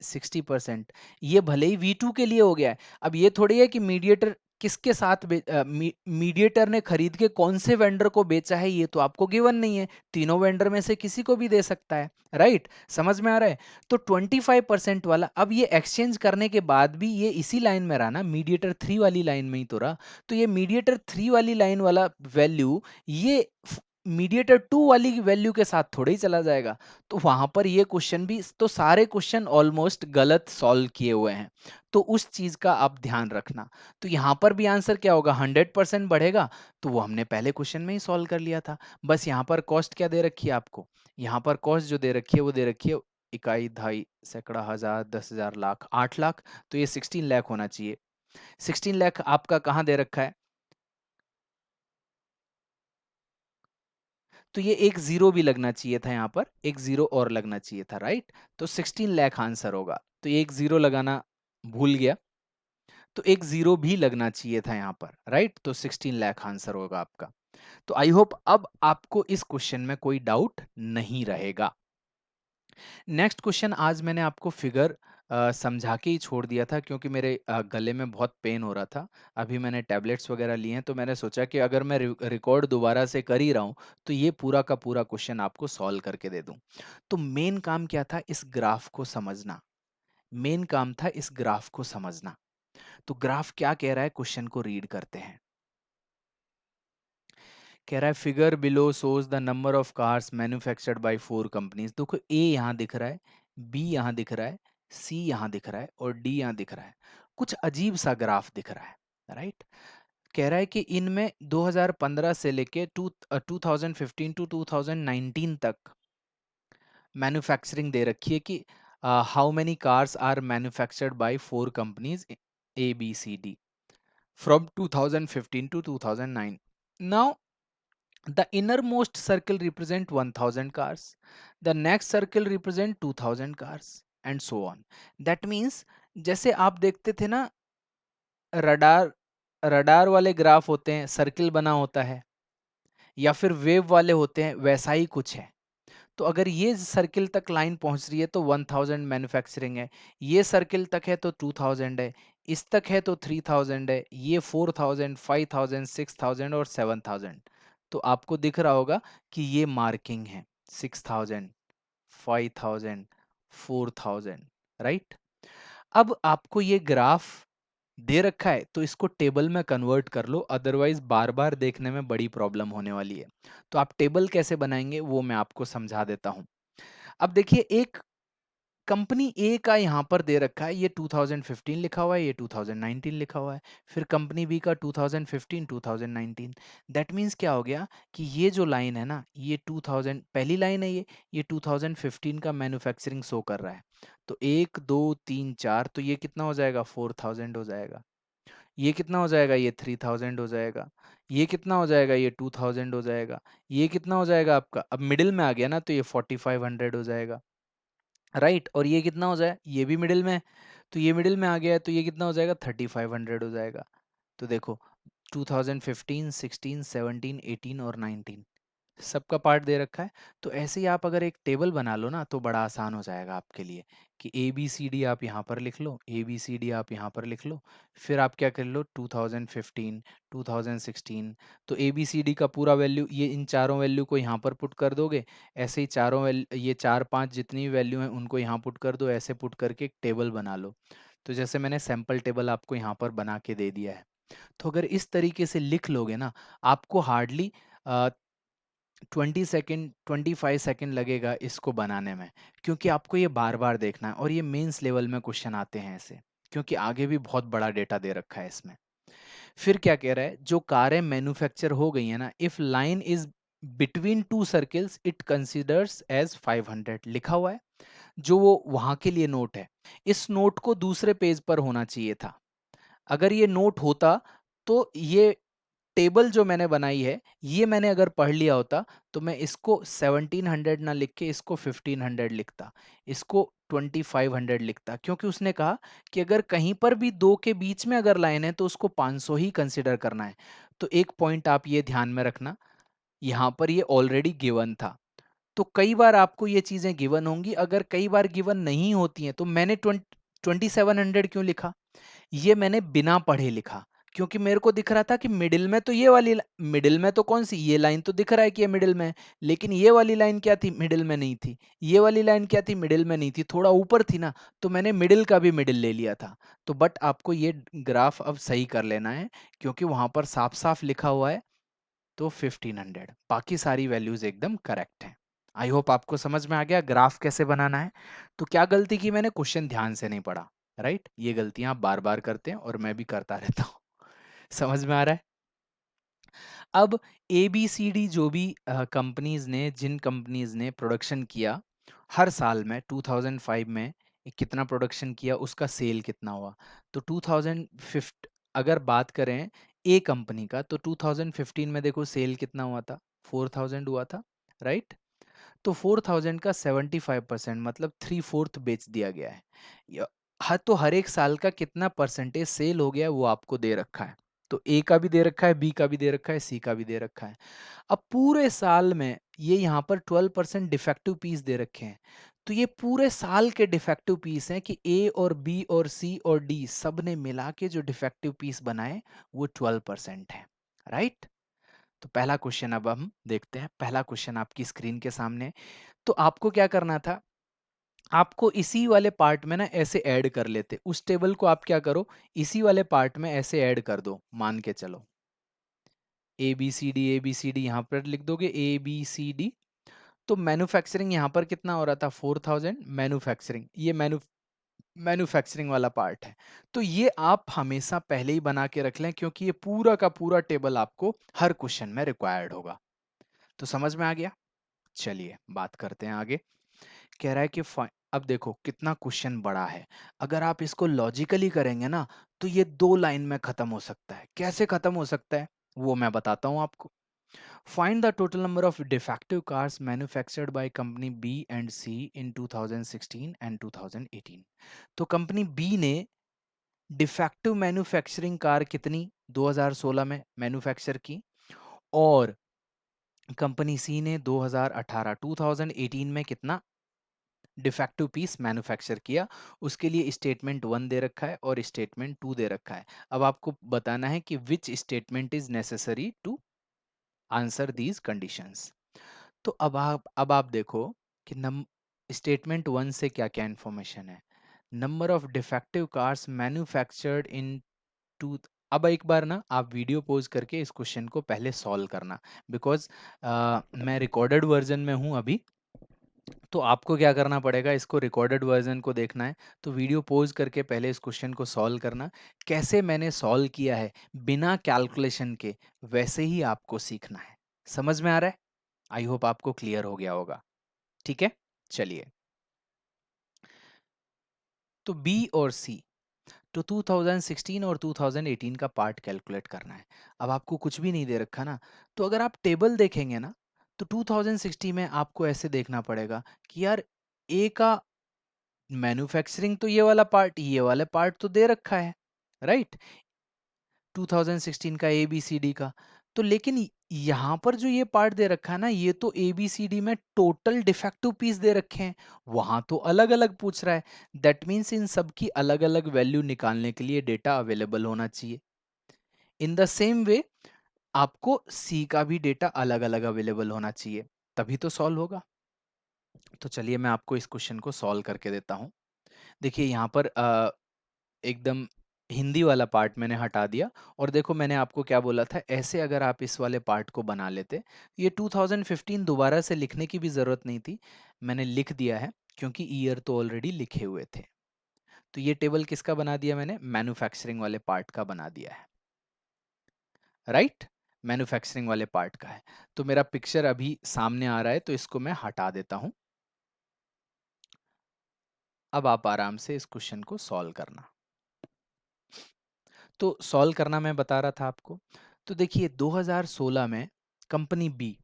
60%, ये भले ही V2 के लिए हो गया है। अब ये थोड़ी है कि मीडिएटर किसके साथ मीडिएटर ने खरीद के कौन से वेंडर को बेचा है, ये तो आपको गिवन नहीं है। तीनों वेंडर में से किसी को भी दे सकता है, राइट? समझ में आ रहा है? तो 25% वाला, अब ये एक्सचेंज करने के बाद भी ये इसी लाइन में रहा ना, मीडिएटर 3 वाली लाइन में ही तो रहा। तो ये मीडिएटर 3 वाली लाइन वाला वैल्यू, ये मीडिएटर 2 वाली वैल्यू के साथ थोड़े ही चला जाएगा। तो वहां पर ये क्वेश्चन भी, तो सारे क्वेश्चन ऑलमोस्ट गलत सॉल्व किए हुए हैं, तो उस चीज का आप ध्यान रखना। तो यहां पर भी आंसर क्या होगा, 100% बढ़ेगा, तो वो हमने पहले क्वेश्चन में ही सॉल्व कर लिया था। बस यहाँ पर कॉस्ट क्या दे रखी है आपको, यहाँ पर कॉस्ट जो दे रखी है वो दे रखी है इकाई, दहाई, सैकड़ा, हजार, 10,000, लाख, 8 लाख। तो ये 16 लाख होना चाहिए। 16 लाख आपका कहाँ दे रखा है, तो ये एक जीरो भी लगना चाहिए था, यहाँ पर एक जीरो और लगना चाहिए था, राइट? तो 16 लाख आंसर होगा। तो ये एक जीरो लगाना भूल गया, तो एक जीरो भी लगना चाहिए था यहाँ पर, राइट? तो 16 लाख आंसर होगा आपका। तो आई होप अब आपको इस क्वेश्चन में कोई डाउट नहीं रहेगा। नेक्स्ट क्वेश्चन, आज मैंने आपको फिगर समझा के ही छोड़ दिया था, क्योंकि मेरे गले में बहुत पेन हो रहा था। अभी मैंने टैबलेट्स वगैरह लिए हैं, तो मैंने सोचा कि अगर मैं रिकॉर्ड दोबारा से कर ही रहा हूँ, तो ये पूरा का पूरा क्वेश्चन आपको सॉल्व करके दे दूं। तो मेन काम क्या था, इस ग्राफ को समझना। मेन काम था इस ग्राफ को समझना। तो ग्राफ क्या कह रहा है, क्वेश्चन को रीड करते हैं। कह रहा है figure below shows the number of cars manufactured by 4 companies. देखो, ए यहाँ दिख रहा है, बी यहाँ दिख रहा है, सी यहाँ दिख रहा है, और डी यहाँ दिख रहा है। कुछ अजीब सा ग्राफ दिख रहा है, राइट? कह रहा है कि इनमें 2015 से लेके 2015 टू 2019 तक मैन्युफैक्चरिंग दे रखी है कि how many cars are manufactured by 4 companies, A B C D, from 2015 to 2009. Now, the innermost circle represent 1000 cars, the next circle represent 2000 cars, and so on. That means, जैसे आप देखते थे ना, radar radar वाले graph होते हैं, circle बना होता है, या फिर वेव वाले होते हैं, वैसा ही कुछ है। तो अगर ये सर्किल तक लाइन पहुंच रही है तो 1000 मैन्युफैक्चरिंग है, ये सर्किल तक है तो 2000 है, इस तक है तो 3000 है, ये 4000, 5000, 6000 और 7000। तो आपको दिख रहा होगा कि ये मार्किंग है, 6000, 5000, 4000, राइट? अब आपको ये ग्राफ दे रखा है, तो इसको टेबल में कन्वर्ट कर लो, अदरवाइज बार बार देखने में बड़ी प्रॉब्लम होने वाली है। तो आप टेबल कैसे बनाएंगे वो मैं आपको समझा देता हूं। अब देखिए, एक कंपनी ए का यहाँ पर दे रखा है, ये 2015 लिखा हुआ है, ये 2019 लिखा हुआ है। फिर कंपनी बी का 2015, 2019। दैट मीन्स क्या हो गया कि ये जो लाइन है ना, ये 2000 पहली लाइन है, ये 2015 का मैन्युफैक्चरिंग शो कर रहा है। तो एक, दो, तीन, चार, तो ये कितना हो जाएगा, 4000 हो जाएगा। ये कितना हो जाएगा, ये 3000 हो जाएगा। ये कितना हो जाएगा, ये 2000 हो जाएगा। ये कितना हो जाएगा आपका, अब मिडिल में आ गया ना, तो ये 4500 हो जाएगा, राइट? और ये कितना हो जाए, ये भी मिडिल में है, तो ये मिडिल में आ गया है, तो ये कितना हो जाएगा, 3500 हो जाएगा। तो देखो, 2015, 16, 17, 18 और 19 सबका पार्ट दे रखा है। तो ऐसे ही आप अगर एक टेबल बना लो ना, तो बड़ा आसान हो जाएगा आपके लिए, कि ए बी सी डी आप यहाँ पर लिख लो, ए बी सी डी आप यहाँ पर लिख लो। फिर आप क्या कर लो, 2015, 2016, तो ए बी सी डी का पूरा वैल्यू, ये इन चारों वैल्यू को यहाँ पर पुट कर दोगे। ऐसे ही चारों वैल्यू, ये चार पांच जितनी वैल्यू हैं उनको यहाँ पुट कर दो, ऐसे पुट करके एक टेबल बना लो। तो जैसे मैंने सैंपल टेबल आपको यहाँ पर बना के दे दिया है। तो अगर इस तरीके से लिख लोगे ना, आपको हार्डली 20 सेकेंड, 25 सेकेंड लगेगा इसको बनाने में, क्योंकि आपको ये बार बार देखना है, और ये मेंस लेवल में क्वेश्चन आते हैं ऐसे, क्योंकि आगे भी बहुत बड़ा डेटा दे रखा है इसमें। फिर क्या कह रहा है, जो कारें मैन्युफैक्चर हो गई है ना, if line is between two circles it considers as 500 लिखा हुआ है, जो वो वहां के लिए नोट है। इस नोट को दूसरे पेज पर होना चाहिए था। अगर ये नोट होता तो ये टेबल जो मैंने बनाई है, ये मैंने अगर पढ़ लिया होता तो मैं इसको 1700 ना लिख के इसको 1500 लिखता, इसको 2500 लिखता, क्योंकि उसने कहा कि अगर कहीं पर भी दो के बीच में अगर लाइन है तो उसको 500 ही कंसिडर करना है। तो एक पॉइंट आप ये ध्यान में रखना, यहाँ पर ये ऑलरेडी गिवन था। तो कई बार आपको ये चीजें गिवन होंगी, अगर कई बार गिवन नहीं होती हैं तो मैंने 2700 क्यों लिखा, ये मैंने बिना पढ़े लिखा, क्योंकि मेरे को दिख रहा था कि मिडिल में तो ये वाली मिडिल में तो कौन सी ये लाइन तो दिख रहा है कि ये मिडिल में है, लेकिन ये वाली लाइन क्या थी, मिडिल में नहीं थी। ये वाली लाइन क्या थी, मिडिल में नहीं थी, थोड़ा ऊपर थी ना, तो मैंने मिडिल का भी मिडिल ले लिया था। तो बट आपको ये ग्राफ अब सही कर लेना है, क्योंकि वहां पर साफ साफ लिखा हुआ है, तो 1500, बाकी सारी वैल्यूज एकदम करेक्ट हैं। आई होप आपको समझ में आ गया ग्राफ कैसे बनाना है। तो क्या गलती की मैंने, क्वेश्चन ध्यान से नहीं पढ़ा, राइट। ये गलतियां आप बार बार करते हैं और मैं भी करता रहता हूँ। समझ में आ रहा है। अब ए बी सी डी जो भी कंपनीज ने, जिन कंपनीज ने प्रोडक्शन किया हर साल में, 2005 में कितना प्रोडक्शन किया, उसका सेल कितना हुआ। तो 2005 अगर बात करें ए कंपनी का, तो 2015 में देखो सेल कितना हुआ था, 4000 हुआ था, राइट। तो 4000 का 75% मतलब 3/4 बेच दिया गया है। हाँ, तो हर एक साल का कितना परसेंटेज सेल हो गया है वो आपको दे रखा है। तो ए का भी दे रखा है, बी का भी दे रखा है, सी का भी दे रखा है। अब पूरे साल में ये यहाँ पर 12% डिफेक्टिव पीस दे रखे हैं। तो ये पूरे साल के डिफेक्टिव पीस हैं कि ए और बी और सी और डी सब ने मिला के जो डिफेक्टिव पीस बनाए वो 12% है, राइट। तो पहला क्वेश्चन अब हम देखते हैं। पहला क्वेश्चन आपकी स्क्रीन के सामने है। तो आपको क्या करना था, आपको इसी वाले पार्ट में ना ऐसे ऐड कर लेते, उस टेबल को आप क्या करो, इसी वाले पार्ट में ऐसे ऐड कर दो, मान के चलो ए बी सी डी यहाँ पर लिख दोगे ए बी सी डी। तो मैन्युफैक्चरिंग यहाँ पर कितना हो रहा था, 4000, मैन्युफैक्चरिंग, ये मैन्युफैक्चरिंग वाला पार्ट है। तो ये आप हमेशा पहले ही बना के रख लें, क्योंकि ये पूरा का पूरा टेबल आपको हर क्वेश्चन में रिक्वायर्ड होगा। तो समझ में आ गया। चलिए बात करते हैं आगे। कह रहा है कि अब देखो कितना क्वेश्चन बड़ा है। अगर आप इसको लॉजिकली करेंगे ना, तो ये 2 लाइन में खत्म हो सकता है। कैसे खत्म हो सकता है वो मैं बताता हूं आपको। Find the total number of defective cars manufactured by company B and C in 2016 and 2018। तो कंपनी बी ने डिफेक्टिव मैन्युफैक्चरिंग कार कितनी 2016 में मैन्युफैक्चर की, और कंपनी सी ने 2018 2018 में कितना डिफेक्टिव पीस मैन्युफैक्चर किया। उसके लिए स्टेटमेंट 1 दे रखा है और स्टेटमेंट 2 दे रखा है। अब आपको बताना है कि which statement is necessary to answer these conditions. तो अब आप देखो कि नम स्टेटमेंट 1 से क्या क्या इंफॉर्मेशन है। Number of defective cars manufactured in two. अब एक बार ना आप वीडियो पॉज करके इस क्वेश्चन को पहले सॉल्व करना, बिकॉज मैं रिकॉर्डेड वर्जन में हूं अभी। तो आपको क्या करना पड़ेगा, इसको रिकॉर्डेड वर्जन को देखना है, तो वीडियो पॉज करके पहले इस क्वेश्चन को सॉल्व करना। कैसे मैंने सॉल्व किया है बिना कैलकुलेशन के, वैसे ही आपको सीखना है। समझ में आ रहा है। आई होप आपको क्लियर हो गया होगा। ठीक है, चलिए। तो बी और सी, तो 2016 और 2018 का पार्ट कैलकुलेट करना है। अब आपको कुछ भी नहीं दे रखा ना, तो अगर आप टेबल देखेंगे ना, तो 2060 में आपको ऐसे देखना पड़ेगा कि यार ए का मैन्युफैक्चरिंग तो ये वाला पार्ट तो दे रखा है, राइट। 2016 का ए बी सी डी का। तो लेकिन यहां पर जो ये पार्ट दे रखा है ना, ये तो ए बी सी डी में टोटल डिफेक्टिव पीस दे रखे हैं, वहां तो अलग अलग पूछ रहा है। दैट मीन्स इन सब की अलग अलग वैल्यू निकालने के लिए डेटा अवेलेबल होना चाहिए। इन द सेम वे आपको सी का भी डेटा अलग अलग अवेलेबल होना चाहिए, तभी तो सॉल्व होगा। तो चलिए मैं आपको इस क्वेश्चन को सॉल्व करके देता हूं। देखिए यहाँ पर एकदम हिंदी वाला पार्ट मैंने हटा दिया, और देखो मैंने आपको क्या बोला था, ऐसे अगर आप इस वाले पार्ट को बना लेते, ये 2015 दोबारा से लिखने की भी जरूरत नहीं थी, मैंने लिख दिया है, क्योंकि ईयर तो ऑलरेडी लिखे हुए थे। तो ये टेबल किसका बना दिया मैंने, मैन्युफैक्चरिंग वाले पार्ट का बना दिया है, राइट। मैन्युफैक्चरिंग वाले पार्ट का है। तो मेरा पिक्चर अभी सामने आ रहा है, तो इसको मैं हटा देता हूं। अब आप आराम से इस क्वेश्चन को सॉल्व करना। तो सॉल्व करना मैं बता रहा था आपको। तो देखिए 2016 में कंपनी बी,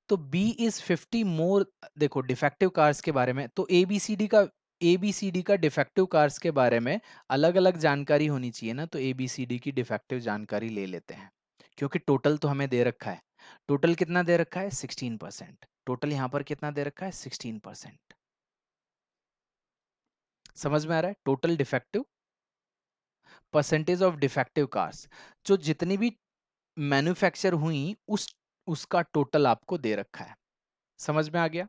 तो बी इज 50 मोर, देखो डिफेक्टिव कार्स के बारे में, तो एबीसीडी का डिफेक्टिव कार्स के बारे में अलग अलग जानकारी होनी चाहिए ना, तो एबीसीडी की डिफेक्टिव जानकारी ले लेते हैं, क्योंकि टोटल तो हमें दे रखा है। टोटल कितना दे रखा है? 16%। टोटल यहां पर कितना दे रखा है? 16%। समझ में आ रहा है? Total defective, percentage of defective cars, जो जितनी भी मैन्युफैक्चर हुई उसका टोटल आपको दे रखा है। समझ में आ गया?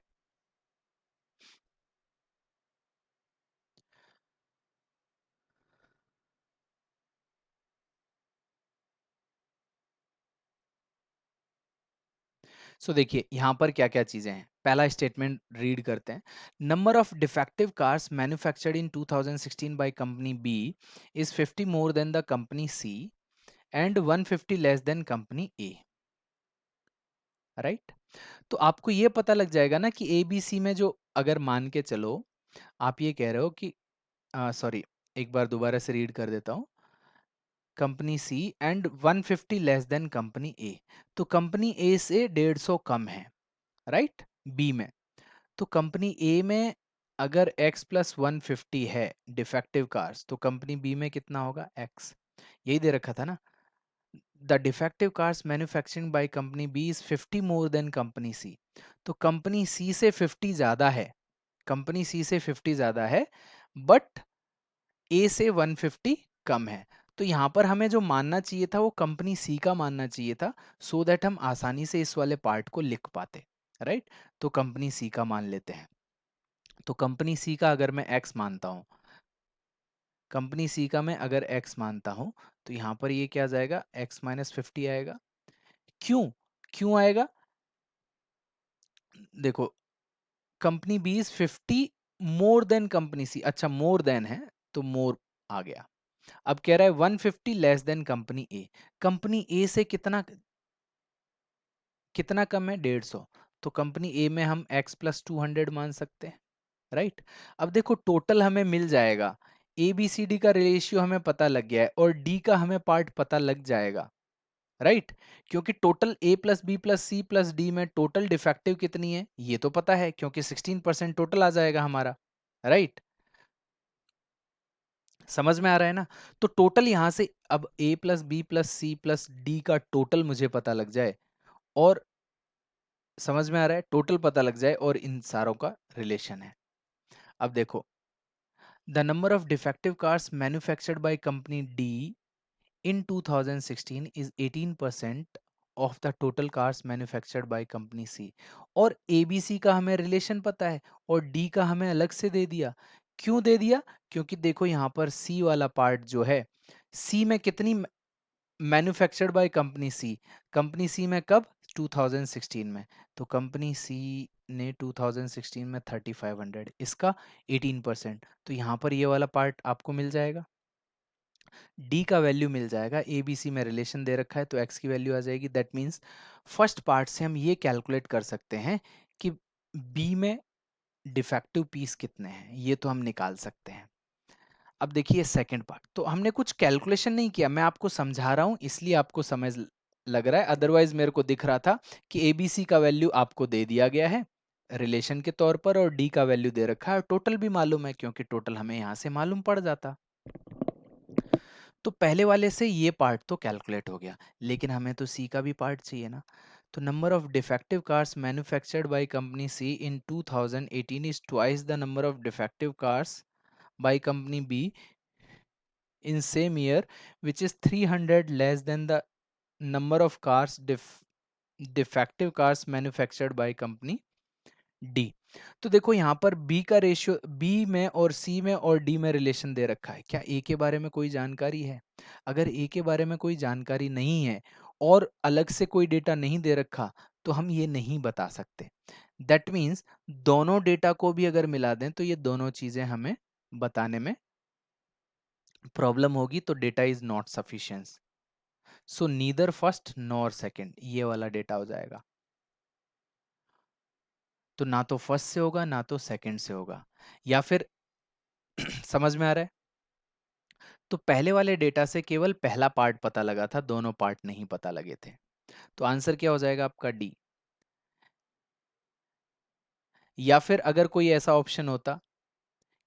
सो देखिए यहां पर क्या क्या चीजें हैं। पहला स्टेटमेंट रीड करते हैं। Number of defective cars manufactured in 2016 by company B is 50 more than the company C and 150 less than company A. Right? तो आपको ये पता लग जाएगा ना कि ए बी सी में जो, अगर मान के चलो आप ये कह रहे हो कि, सॉरी, एक बार दोबारा से रीड कर देता हूं। Company C and 150 less than company A, तो कंपनी ए से 150 कम है, राइट, बी में। तो कंपनी ए में अगर x प्लस 150 है डिफेक्टिव कार्स, तो कंपनी बी में कितना होगा? x। यही दे रखा था ना। The defective cars manufacturing by company B is 50 more than company C, तो कंपनी सी से 50 ज्यादा है, कंपनी सी से 50 ज्यादा है, बट ए से 150 कम है। तो यहां पर हमें जो मानना चाहिए था वो कंपनी सी का मानना चाहिए था, सो दैट हम आसानी से इस वाले पार्ट को लिख पाते। राइट? तो कंपनी सी का मान लेते हैं। तो कंपनी सी का अगर मैं एक्स मानता हूं, कंपनी सी का मैं अगर एक्स मानता हूं, तो यहां पर ये क्या आ जाएगा? एक्स माइनस 50 आएगा। क्यों? क्यों आएगा? देखो, company B is 50 more than company C, अच्छा मोर देन है तो मोर आ गया। अब कह रहा है 150 लेस देन कंपनी ए, कंपनी ए से कितना कितना कम है? 150। तो कंपनी ए में हम x प्लस 200 मान सकते हैं। राइट? अब देखो टोटल हमें मिल जाएगा, ए बी सी डी का रेशियो हमें पता लग गया है और डी का हमें पार्ट पता लग जाएगा। राइट? क्योंकि total A plus B plus C plus D में टोटल डिफेक्टिव कितनी है ये तो पता है, क्योंकि 16% टोटल आ जाएगा हमारा। राइट? समझ में आ रहा है ना? तो टोटल यहां से अब A plus B plus C plus D का टोटल मुझे पता लग जाए, और समझ में आ रहा है, टोटल पता लग जाए और इन सारों का रिलेशन है। अब देखो, the number of defective cars manufactured by company D in 2016 is 18% of the total cars manufactured by company C। और ABC का हमें रिलेशन पता है और D का हमें अलग से दे दिया। क्यों दे दिया? क्योंकि देखो यहाँ पर C वाला पार्ट जो है, C में कितनी manufactured by company C, company C में कब? 2016 में। तो कंपनी सी ने 2016 में 3500, इसका 18%, तो यहाँ पर ये वाला पार्ट आपको मिल जाएगा, डी का वैल्यू मिल जाएगा। ए बी सी में रिलेशन दे रखा है तो एक्स की वैल्यू आ जाएगी। दैट मीन्स फर्स्ट पार्ट से हम ये कैलकुलेट कर सकते हैं कि बी में डिफेक्टिव पीस कितने हैं, ये तो हम निकाल सकते हैं। अब देखिए सेकंड पार्ट, तो हमने कुछ कैलकुलेशन नहीं किया, मैं आपको समझा रहा हूं इसलिए आपको समझ लग रहा है, अदरवाइज मेरे को दिख रहा था कि एबीसी का वैल्यू आपको दे दिया गया है रिलेशन के तौर पर और डी का वैल्यू दे रखा है और टोटल भी मालूम है, क्योंकि टोटल हमें यहां से मालूम पड़ जाता। तो पहले वाले से ये पार्ट तो कैलकुलेट हो गया, लेकिन हमें तो सी का भी पार्ट चाहिए ना। तो number of defective cars manufactured by company C in 2018 is twice the number of defective cars by company B in same year, which is 300 less than the number of cars defective cars manufactured by company D. तो देखो यहाँ पर B का ratio, B में और सी में और D में रिलेशन दे रखा है, क्या ए के बारे में कोई जानकारी है? अगर ए के बारे में कोई जानकारी नहीं है और अलग से कोई डेटा नहीं दे रखा, तो हम ये नहीं बता सकते। दैट मीन्स दोनों डेटा को भी अगर मिला दें तो ये दोनों चीजें हमें बताने में प्रॉब्लम होगी, तो data is not sufficient, so neither first nor second, ये वाला डेटा हो जाएगा। तो ना तो फर्स्ट से होगा ना तो सेकंड से होगा, या फिर समझ में आ रहा है? तो पहले वाले डेटा से केवल पहला पार्ट पता लगा था, दोनों पार्ट नहीं पता लगे थे। तो आंसर क्या हो जाएगा आपका डी। या फिर अगर कोई ऐसा ऑप्शन होता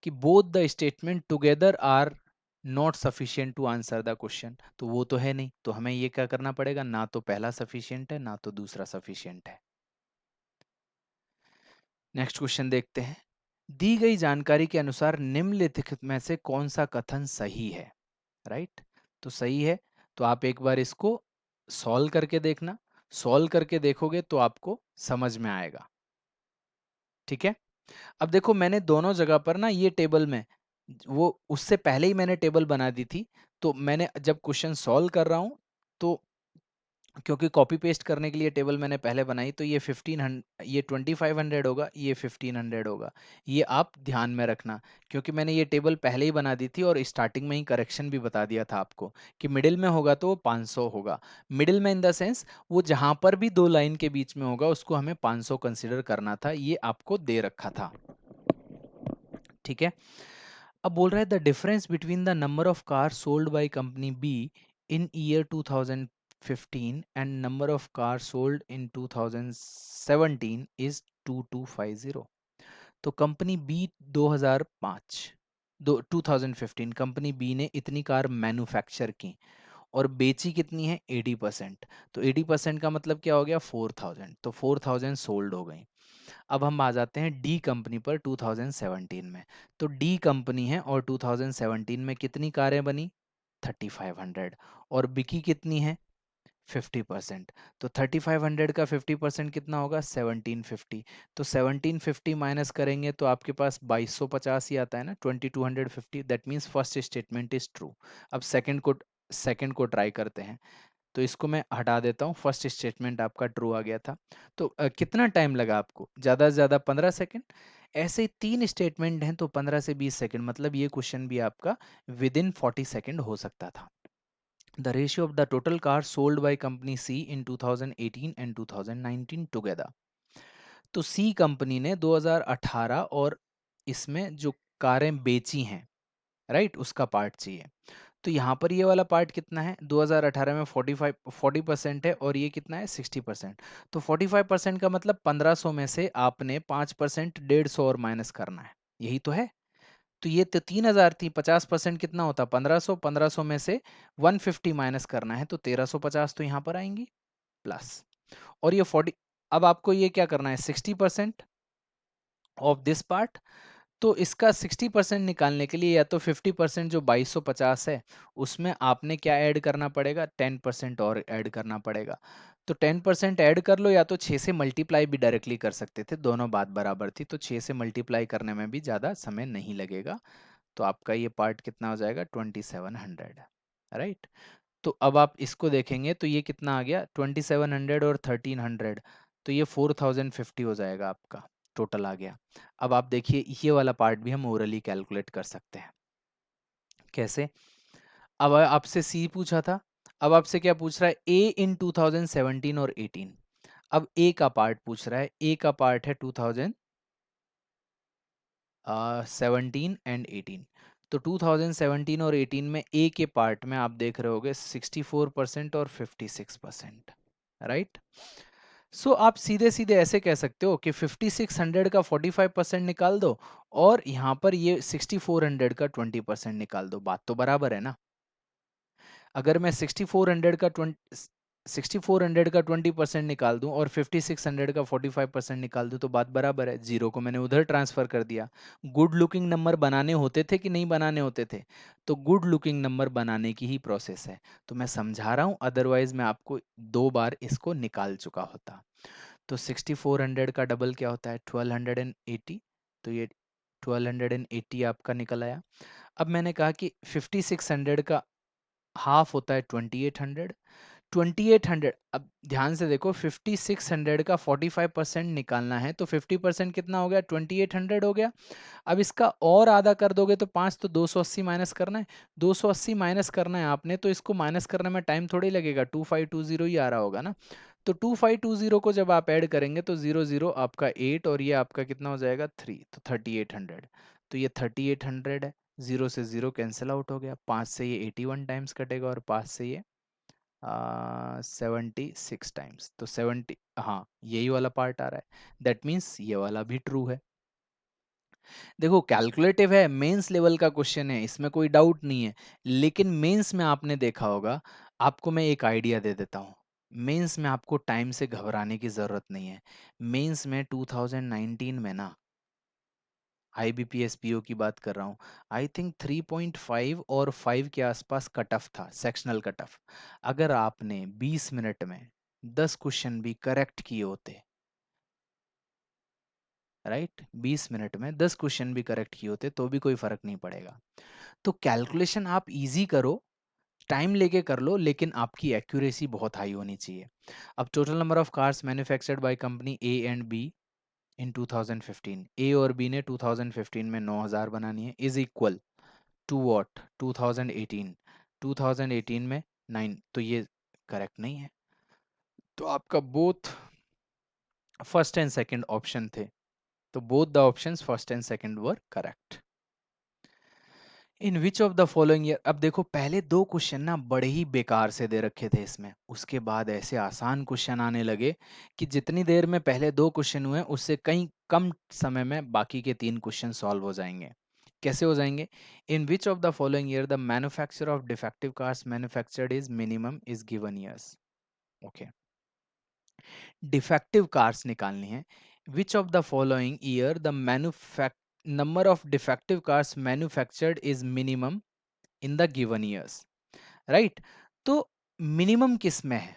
कि both the statement together are not sufficient to answer the question, तो वो तो है नहीं, तो हमें ये क्या करना पड़ेगा, ना तो पहला सफिशिएंट है ना तो दूसरा सफिशिएंट है। नेक्स्ट क्वेश्चन देखते हैं। दी गई जानकारी के अनुसार निम्नलिखित में से कौन सा कथन सही है, राइट। तो सही है, तो आप एक बार इसको सॉल्व करके देखना, सॉल्व करके देखोगे तो आपको समझ में आएगा। ठीक है, अब देखो मैंने दोनों जगह पर ना ये टेबल में, वो उससे पहले ही मैंने टेबल बना दी थी, तो मैंने जब क्वेश्चन सॉल्व कर रहा हूं तो क्योंकि कॉपी पेस्ट करने के लिए टेबल मैंने पहले बनाई, तो ये 1500, ये 2500 होगा, ये 1500 होगा। ये आप ध्यान में रखना, क्योंकि मैंने ये टेबल पहले ही बना दी थी और स्टार्टिंग में ही करेक्शन भी बता दिया था आपको कि मिडिल में होगा तो वो 500 होगा। मिडिल में इन द सेंस वो जहां पर भी दो लाइन के बीच में होगा उसको हमें 500 कंसिडर करना था, ये आपको दे रखा था। ठीक है, अब बोल रहा है the difference between the number of car sold by company be in year 2015 and number of car sold in 2017 is 2250। तो कंपनी बी 2005 2015 कंपनी बी ने इतनी कार मैन्युफैक्चर की और बेची कितनी है 80%। तो 80% का मतलब क्या हो गया 4000, तो 4000 सोल्ड हो गई। अब हम आ जाते हैं डी कंपनी पर 2017 में। तो डी कंपनी है और 2017 में कितनी कारें बनी 3500, और बिकी कितनी है 50%। तो 3500 का 50% कितना होगा 1750। तो 1750 माइनस करेंगे तो आपके पास 2250 ही आता है ना, 2250, that means first statement is true. अब सेकंड को ट्राई करते हैं, तो इसको मैं हटा देता हूँ, फर्स्ट स्टेटमेंट आपका ट्रू आ गया था। तो कितना टाइम लगा आपको, ज़्यादा से ज़्यादा 15 सेकेंड। ऐसे ही 3 स्टेटमेंट हैं तो 15 से 20 सेकेंड, मतलब ये क्वेश्चन भी आपका विद इन 40 सेकेंड हो सकता था। The ratio of the total car sold by company C in 2018 and 2019 together. तो सी कंपनी ने 2018 और इसमें जो कारें बेची हैं, राइट, उसका पार्ट चाहिए। तो यहाँ पर ये वाला पार्ट कितना है 2018 में 40% है और ये कितना है 60%। तो 45% का मतलब 1500 में से आपने 5% 150 और माइनस करना है, यही तो है। तो ये तो 3000 थी, 50% कितना होता 1500, 1500 में से 150 माइनस करना है तो 1350 तो यहाँ पर आएंगी प्लस। और ये 40, अब आपको ये क्या करना है 60% ऑफ दिस पार्ट। तो इसका 60% निकालने के लिए या तो 50% जो 2250 है उसमें आपने क्या ऐड करना पड़ेगा 10% और ऐड करना पड़ेगा। तो 10% ऐड कर लो, या तो 6 से मल्टीप्लाई भी डायरेक्टली कर सकते थे, दोनों बात बराबर थी, तो 6 से मल्टीप्लाई करने में भी ज़्यादा समय नहीं लगेगा। तो आपका ये पार्ट कितना हो जाएगा 2700, राइट। तो अब आप इसको देखेंगे तो ये कितना आ गया 2700 और 1300, तो ये 4050 हो जाएगा आपका, टोटल आ गया। अब आप देखिए ये वाला पार्ट भी हम ओरली कैलकुलेट कर सकते हैं। कैसे, अब आपसे सी पूछा था, अब आपसे क्या पूछ रहा है ए इन 2017 और 18। अब ए का पार्ट पूछ रहा है, ए का पार्ट है 2017 एंड 18। तो 2017 और 18 में ए के पार्ट में आप देख रहे होगे 64% और 56%, राइट। सो आप सीधे सीधे ऐसे कह सकते हो कि 5600 का 45% निकाल दो और यहाँ पर ये 6400 का 20% निकाल दो, बात तो बराबर है ना। अगर मैं 6400 का 20% निकाल दूं और 5600 का 45% निकाल दूं तो बात बराबर है, जीरो को मैंने उधर ट्रांसफर कर दिया। गुड लुकिंग नंबर बनाने होते थे कि नहीं बनाने होते थे, तो गुड लुकिंग नंबर बनाने की ही प्रोसेस है। तो मैं समझा रहा हूं, अदरवाइज मैं आपको 2 बार इसको निकाल चुका होता। तो 6400 का डबल क्या होता है 1280, तो ये 1280 आपका निकल आया। अब मैंने कहा कि 5600 का हाफ होता है 2800। 2800, अब ध्यान से देखो 5600 का 45% निकालना है तो 50% कितना हो गया 2800 हो गया। अब इसका और आधा कर दोगे तो 5, तो 280 माइनस करना है, 280 माइनस करना है आपने, तो इसको माइनस करने में टाइम थोड़ी लगेगा, 2520 ही आ रहा होगा ना। तो 2520 को जब आप ऐड करेंगे तो 00 आपका 8 और ये आपका कितना हो जाएगा 3, तो 3800। तो ये 3800 है, 0 से 0 कैंसिल आउट हो गया, 5 से ये 81 टाइम्स कटेगा और 5 से ये 76 टाइम्स, तो 70, हाँ यही वाला पार्ट आ रहा है, दैट मीन्स ये वाला भी ट्रू है। देखो कैलकुलेटिव है, मेंस लेवल का क्वेश्चन है, इसमें कोई डाउट नहीं है, लेकिन मेंस में आपने देखा होगा, आपको मैं एक आइडिया दे देता हूँ, मेंस में आपको टाइम से घबराने की जरूरत नहीं है। मेंस में 2019 में ना, आईबीपीएस पीओ की बात कर रहा हूँ, आई थिंक 3.5 और 5 के आसपास कट ऑफ था, सेक्शनल कट ऑफ। अगर आपने 20 मिनट में 10 क्वेश्चन भी करेक्ट किए होते, राइट, 20 मिनट में 10 क्वेश्चन भी करेक्ट किए होते तो भी कोई फर्क नहीं पड़ेगा। तो कैलकुलेशन आप इजी करो, टाइम लेके कर लो, लेकिन आपकी एक्यूरेसी बहुत हाई होनी चाहिए। अब total number of cars manufactured by company A and be in 2015, ए और बी ने 2015 में 9000 बनानी है, इज इक्वल टू व्हाट, 2018, 2018 में 9, तो ये करेक्ट नहीं है। तो आपका both first and second option थे, तो both the options first and second were correct. In which of the following year, अब देखो पहले दो क्वेश्चन ना बड़े ही बेकार से दे रखे थे इसमें, उसके बाद ऐसे आसान क्वेश्चन आने लगे कि जितनी देर में पहले दो क्वेश्चन हुए उससे कहीं कम समय में बाकी के तीन क्वेश्चन सॉल्व हो जाएंगे। कैसे हो जाएंगे? In which of the following year the manufacture of defective cars manufactured is minimum is given years. Okay, defective cars निकालनी है। Which of the following year the manufacture number of defective cars manufactured is minimum in the given years, right. तो minimum किस में है?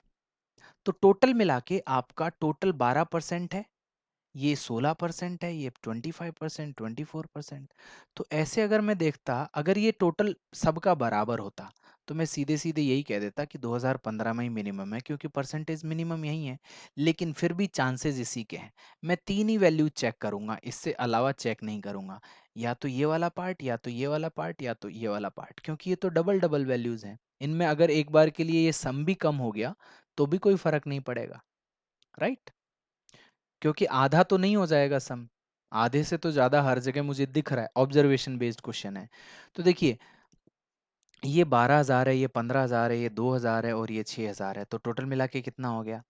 तो total मिला के आपका टोटल 12% है, ये 16% है, ये 25%, 24%। तो ऐसे अगर मैं देखता, अगर ये टोटल सबका बराबर होता, तो मैं सीधे सीधे यही कह देता कि 2015 में ही मिनिमम है, क्योंकि परसेंटेज मिनिमम यही है। लेकिन फिर भी चांसेस इसी के हैं, मैं तीन ही वैल्यू चेक करूंगा, इससे अलावा चेक नहीं करूंगा, या तो ये वाला पार्ट, या तो ये वाला पार्ट, या तो ये वाला पार्ट, क्योंकि ये तो डबल डबल वैल्यूज हैं। इनमें अगर एक बार के लिए ये सम भी कम हो गया तो भी कोई फर्क नहीं पड़ेगा, राइट। क्योंकि आधा तो नहीं हो जाएगा सम, आधे से तो ज्यादा हर जगह मुझे दिख रहा है, ऑब्जर्वेशन बेस्ड क्वेश्चन है। तो देखिए, ये 12,000 है, ये 15,000 है, ये 2,000 है और ये 6,000 है, तो टोटल मिला के कितना हो गया?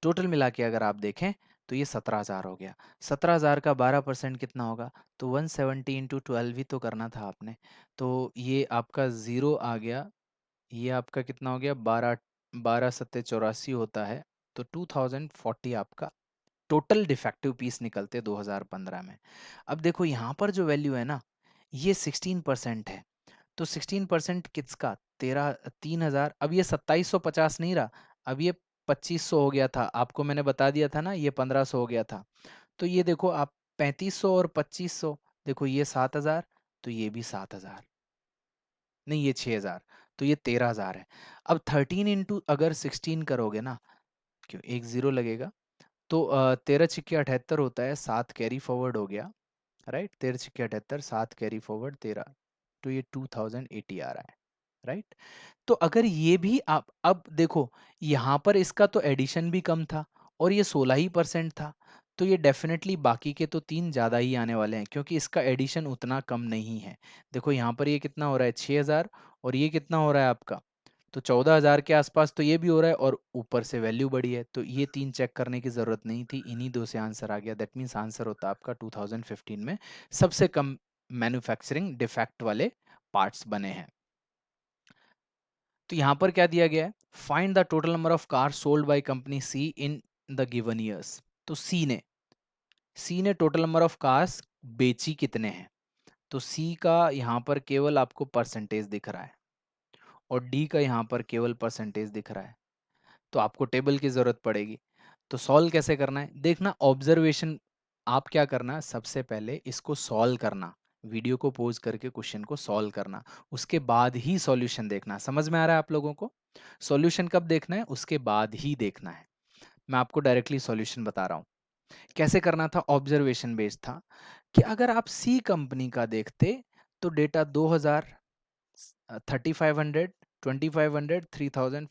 टोटल मिला के अगर आप देखें तो ये 17,000 हो गया। 17,000 का 12% कितना होगा? तो 170 इंटू 12 ही तो करना था आपने। तो ये आपका जीरो आ गया, ये आपका कितना हो गया? 12, 12 सत्ते 84 होता है, तो 2040 आपका टोटल डिफेक्टिव पीस निकलते 2015 में। अब देखो यहाँ पर जो वैल्यू है ना, ये 16% है, तो 16% किसका? तेरह, 3,000। अब ये 2750 नहीं रहा, अब ये 2500 हो गया था, आपको मैंने बता दिया था ना, ये 1500 हो गया था। तो ये देखो आप, 3500 और 2500, देखो ये 7,000, तो ये भी 7,000, नहीं ये 6,000, तो ये 13,000 है। अब 13 इंटू अगर 16 करोगे ना, क्यों एक जीरो लगेगा, तो 13 छिक्के 78 होता है, 7 कैरी फॉरवर्ड हो गया, राइट, 13 छिक्के 78, 7 कैरी फॉरवर्ड 13, तो ये 2080 आ रहा है, राइट। तो अगर ये भी आप, अब देखो यहाँ पर इसका तो एडिशन भी कम था और ये 16% था, तो ये डेफिनेटली बाकी के तो तीन ज्यादा ही आने वाले हैं, क्योंकि इसका एडिशन उतना कम नहीं है। देखो यहाँ पर ये कितना हो रहा है? 6,000, और ये कितना हो रहा है आपका? तो 14,000 के आसपास तो ये भी हो रहा है, और ऊपर से वैल्यू बढ़ी है, तो ये तीन चेक करने की जरूरत नहीं थी, इन्हीं दो से आंसर आ गया। दैट मीन्स आंसर होता आपका 2015 में सबसे कम मैन्युफैक्चरिंग डिफेक्ट वाले पार्ट्स बने हैं। तो यहां पर क्या दिया गया है? Find the total number of car sold by company C in the given years. तो सी ने टोटल नंबर ऑफ कार्स बेची कितने हैं? तो सी का यहां पर केवल आपको परसेंटेज दिख रहा है, और डी का यहां पर केवल परसेंटेज दिख रहा है, तो आपको टेबल की जरूरत पड़ेगी। तो सॉल्व कैसे करना है? देखना, ऑब्जर्वेशन, आप क्या करना, सबसे पहले इसको सॉल्व करना, वीडियो को पॉज करके क्वेश्चन को सॉल्व करना, उसके बाद ही सॉल्यूशन देखना। समझ में आ रहा है आप लोगों को? सॉल्यूशन कब देखना है? उसके बाद ही देखना है। मैं आपको डायरेक्टली सॉल्यूशन बता रहा हूं कैसे करना था। ऑब्जर्वेशन बेस्ड था कि अगर आप सी कंपनी का देखते, तो डेटा 2000, 3500, 2500, 3000,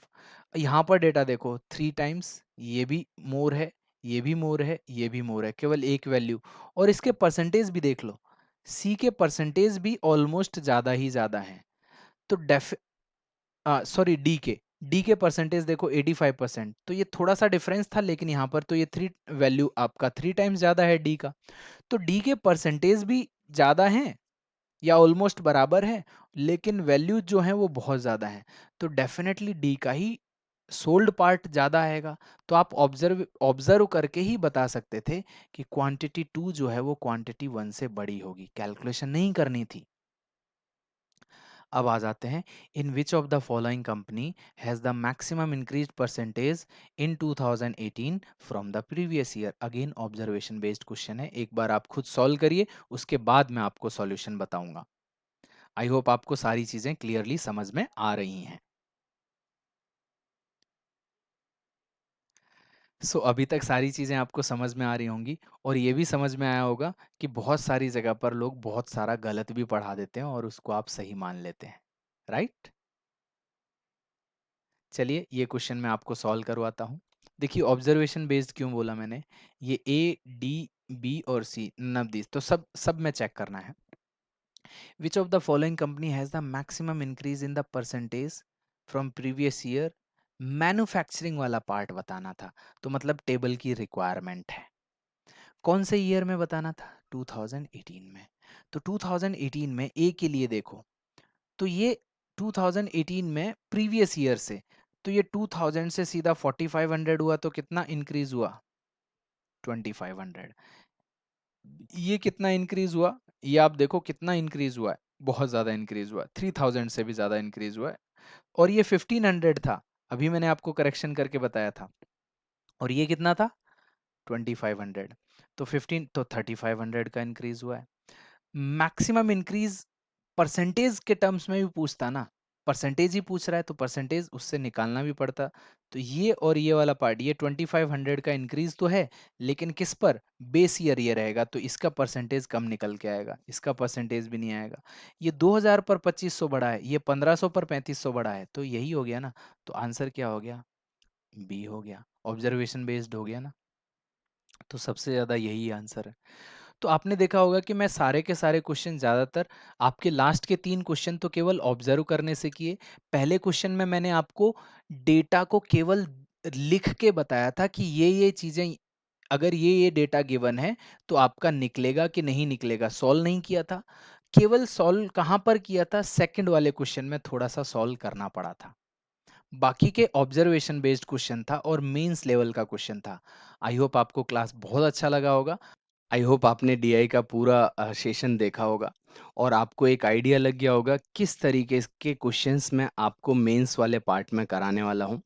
यहाँ पर डेटा देखो 3 टाइम्स, ये भी मोर है, ये भी मोर है, ये भी मोर है, केवल एक वैल्यू, और इसके परसेंटेज भी देख लो, सी के परसेंटेज भी ऑलमोस्ट ज़्यादा ही ज़्यादा हैं। तो सॉरी, डी के परसेंटेज देखो 85%, तो ये थोड़ा सा डिफरेंस था, लेकिन यहाँ पर तो ये थ्री वैल्यू आपका 3 टाइम्स ज़्यादा है डी का। तो डी के परसेंटेज भी ज़्यादा हैं या ऑलमोस्ट बराबर है, लेकिन वैल्यू जो है वो बहुत ज़्यादा है। तो डेफिनेटली डी का ही सोल्ड पार्ट ज़्यादा आएगा। तो आप ऑब्जर्व ऑब्जर्व करके ही बता सकते थे कि क्वांटिटी 2 जो है वो क्वांटिटी 1 से बड़ी होगी, कैलकुलेशन नहीं करनी थी। अब आ जाते हैं, in which of the following company has the maximum increase percentage in 2018 from the previous year. Again observation based question है, एक बार आप खुद सॉल्व करिए, उसके बाद मैं आपको सॉल्यूशन बताऊंगा। आई होप आपको सारी चीजें क्लियरली समझ में आ रही हैं। सो अभी तक सारी चीजें आपको समझ में आ रही होंगी, और ये भी समझ में आया होगा कि बहुत सारी जगह पर लोग बहुत सारा गलत भी पढ़ा देते हैं और उसको आप सही मान लेते हैं, राइट? चलिए ये क्वेश्चन मैं आपको सॉल्व करवाता हूँ। देखिए ऑब्जर्वेशन बेस्ड क्यों बोला मैंने, ये ए डी बी और सी नन ऑफ दिस, तो सब सब में चेक करना है। Which of the following company has the maximum increase in the percentage from previous year. Manufacturing वाला पार्ट बताना था, तो मतलब टेबल की रिक्वायरमेंट है। कौन से ईयर में बताना था? 2018 में। तो 2018 में ए के लिए देखो, तो ये 2018 में प्रीवियस ईयर से, तो ये 2000 से सीधा 4500 हुआ, तो कितना इंक्रीज हुआ? 2500। ये कितना इंक्रीज हुआ? ये आप देखो कितना इंक्रीज हुआ है, बहुत ज्यादा इंक्रीज हुआ है, 3000 से भी ज्यादा इंक्रीज हुआ है। और ये 1500 था, अभी मैंने आपको करेक्शन करके बताया था। और ये कितना था? 2500। तो 15, तो 3500 का इंक्रीज हुआ है। मैक्सिमम इंक्रीज परसेंटेज के टर्म्स में भी पूछता ना, परसेंटेज ही पूछ रहा है, तो परसेंटेज उससे निकालना भी पड़ता। तो ये और ये वाला पार्ट, ये 2500 का इंक्रीज तो है, लेकिन किस पर? बेस ईयर ये रहेगा, तो इसका परसेंटेज कम निकल के आएगा, इसका परसेंटेज भी नहीं आएगा। ये 2000 पर 2500 बढ़ा है, ये 1500 पर 3500 बढ़ा है, तो यही हो गया ना। तो आंसर क्या हो गया? बी हो गया, ऑब्जर्वेशन बेस्ड हो गया ना। तो सबसे ज्यादा यही आंसर है। तो आपने देखा होगा कि मैं सारे के सारे क्वेश्चन ज्यादातर, आपके लास्ट के 3 क्वेश्चन तो केवल ऑब्जर्व करने से किए। पहले क्वेश्चन में मैंने आपको डेटा को केवल लिख के बताया था कि ये चीजें, अगर ये डेटा गिवन है तो आपका निकलेगा कि नहीं निकलेगा, सॉल्व नहीं किया था। केवल सॉल्व कहां पर किया था? सेकंड वाले क्वेश्चन में थोड़ा सा सॉल्व करना पड़ा था। बाकी के ऑब्जर्वेशन बेस्ड क्वेश्चन था और मेंस लेवल का क्वेश्चन था। आई होप आपको क्लास बहुत अच्छा लगा होगा। आई होप आपने डीआई का पूरा सेशन देखा होगा और आपको एक आइडिया लग गया होगा किस तरीके के क्वेश्चंस मैं आपको मेंस वाले पार्ट में कराने वाला हूं।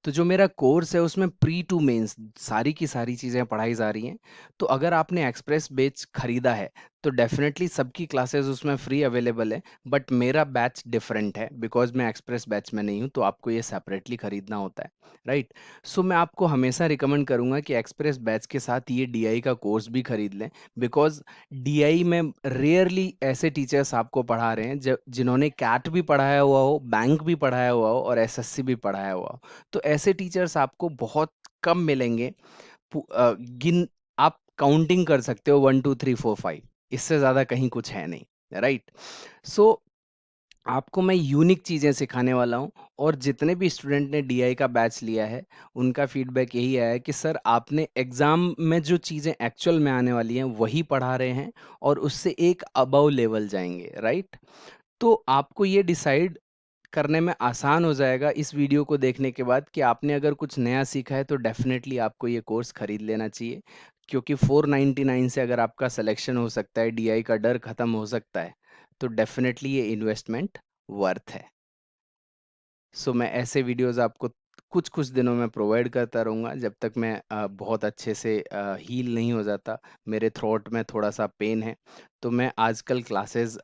तो जो मेरा कोर्स है उसमें प्री टू मेंस सारी की सारी चीज़ें पढ़ाई जा रही हैं। तो अगर आपने एक्सप्रेस बैच खरीदा है तो डेफिनेटली सबकी क्लासेस उसमें फ्री अवेलेबल है, बट मेरा बैच डिफरेंट है बिकॉज मैं एक्सप्रेस बैच में नहीं हूं, तो आपको ये सेपरेटली खरीदना होता है, राइट? सो मैं आपको हमेशा रिकमेंड करूंगा कि एक्सप्रेस बैच के साथ ये डीआई का कोर्स भी खरीद लें, बिकॉज डीआई में रेयरली ऐसे टीचर्स आपको पढ़ा रहे हैं जिन्होंने कैट भी पढ़ाया हुआ हो, बैंक भी पढ़ाया हुआ हो और एसएससी भी पढ़ाया हुआ हो। तो ऐसे टीचर्स आपको बहुत कम मिलेंगे। गिन आप काउंटिंग कर सकते हो 1 2 3 4 5, इससे ज्यादा कहीं कुछ है नहीं, राइट? सो आपको मैं यूनिक चीजें सिखाने वाला हूँ। और जितने भी स्टूडेंट ने डीआई का बैच लिया है उनका फीडबैक यही आया है कि सर आपने एग्जाम में जो चीजें एक्चुअल में आने वाली हैं वही पढ़ा रहे हैं और उससे एक अबव लेवल जाएंगे, राइट? तो आपको ये डिसाइड करने में आसान हो जाएगा इस वीडियो को देखने के बाद कि आपने अगर कुछ नया सीखा है तो डेफिनेटली आपको ये कोर्स खरीद लेना चाहिए, क्योंकि 499 से अगर आपका सिलेक्शन हो सकता है, डीआई का डर खत्म हो सकता है, तो डेफिनेटली ये इन्वेस्टमेंट वर्थ है। सो मैं ऐसे वीडियोस आपको कुछ कुछ दिनों में प्रोवाइड करता रहूँगा जब तक मैं बहुत अच्छे से हील नहीं हो जाता। मेरे थ्रोट में थोड़ा सा पेन है, तो मैं आजकल क्लासेस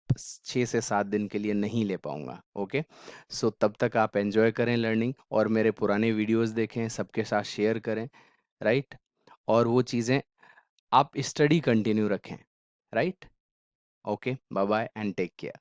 6 से 7 दिन के लिए नहीं ले पाऊंगा। ओके, सो तब तक आप एंजॉय करें लर्निंग और मेरे पुराने वीडियोस देखें, सबके साथ शेयर करें, राइट? और वो चीज़ें आप स्टडी कंटिन्यू रखें, right? Okay, bye bye and take care.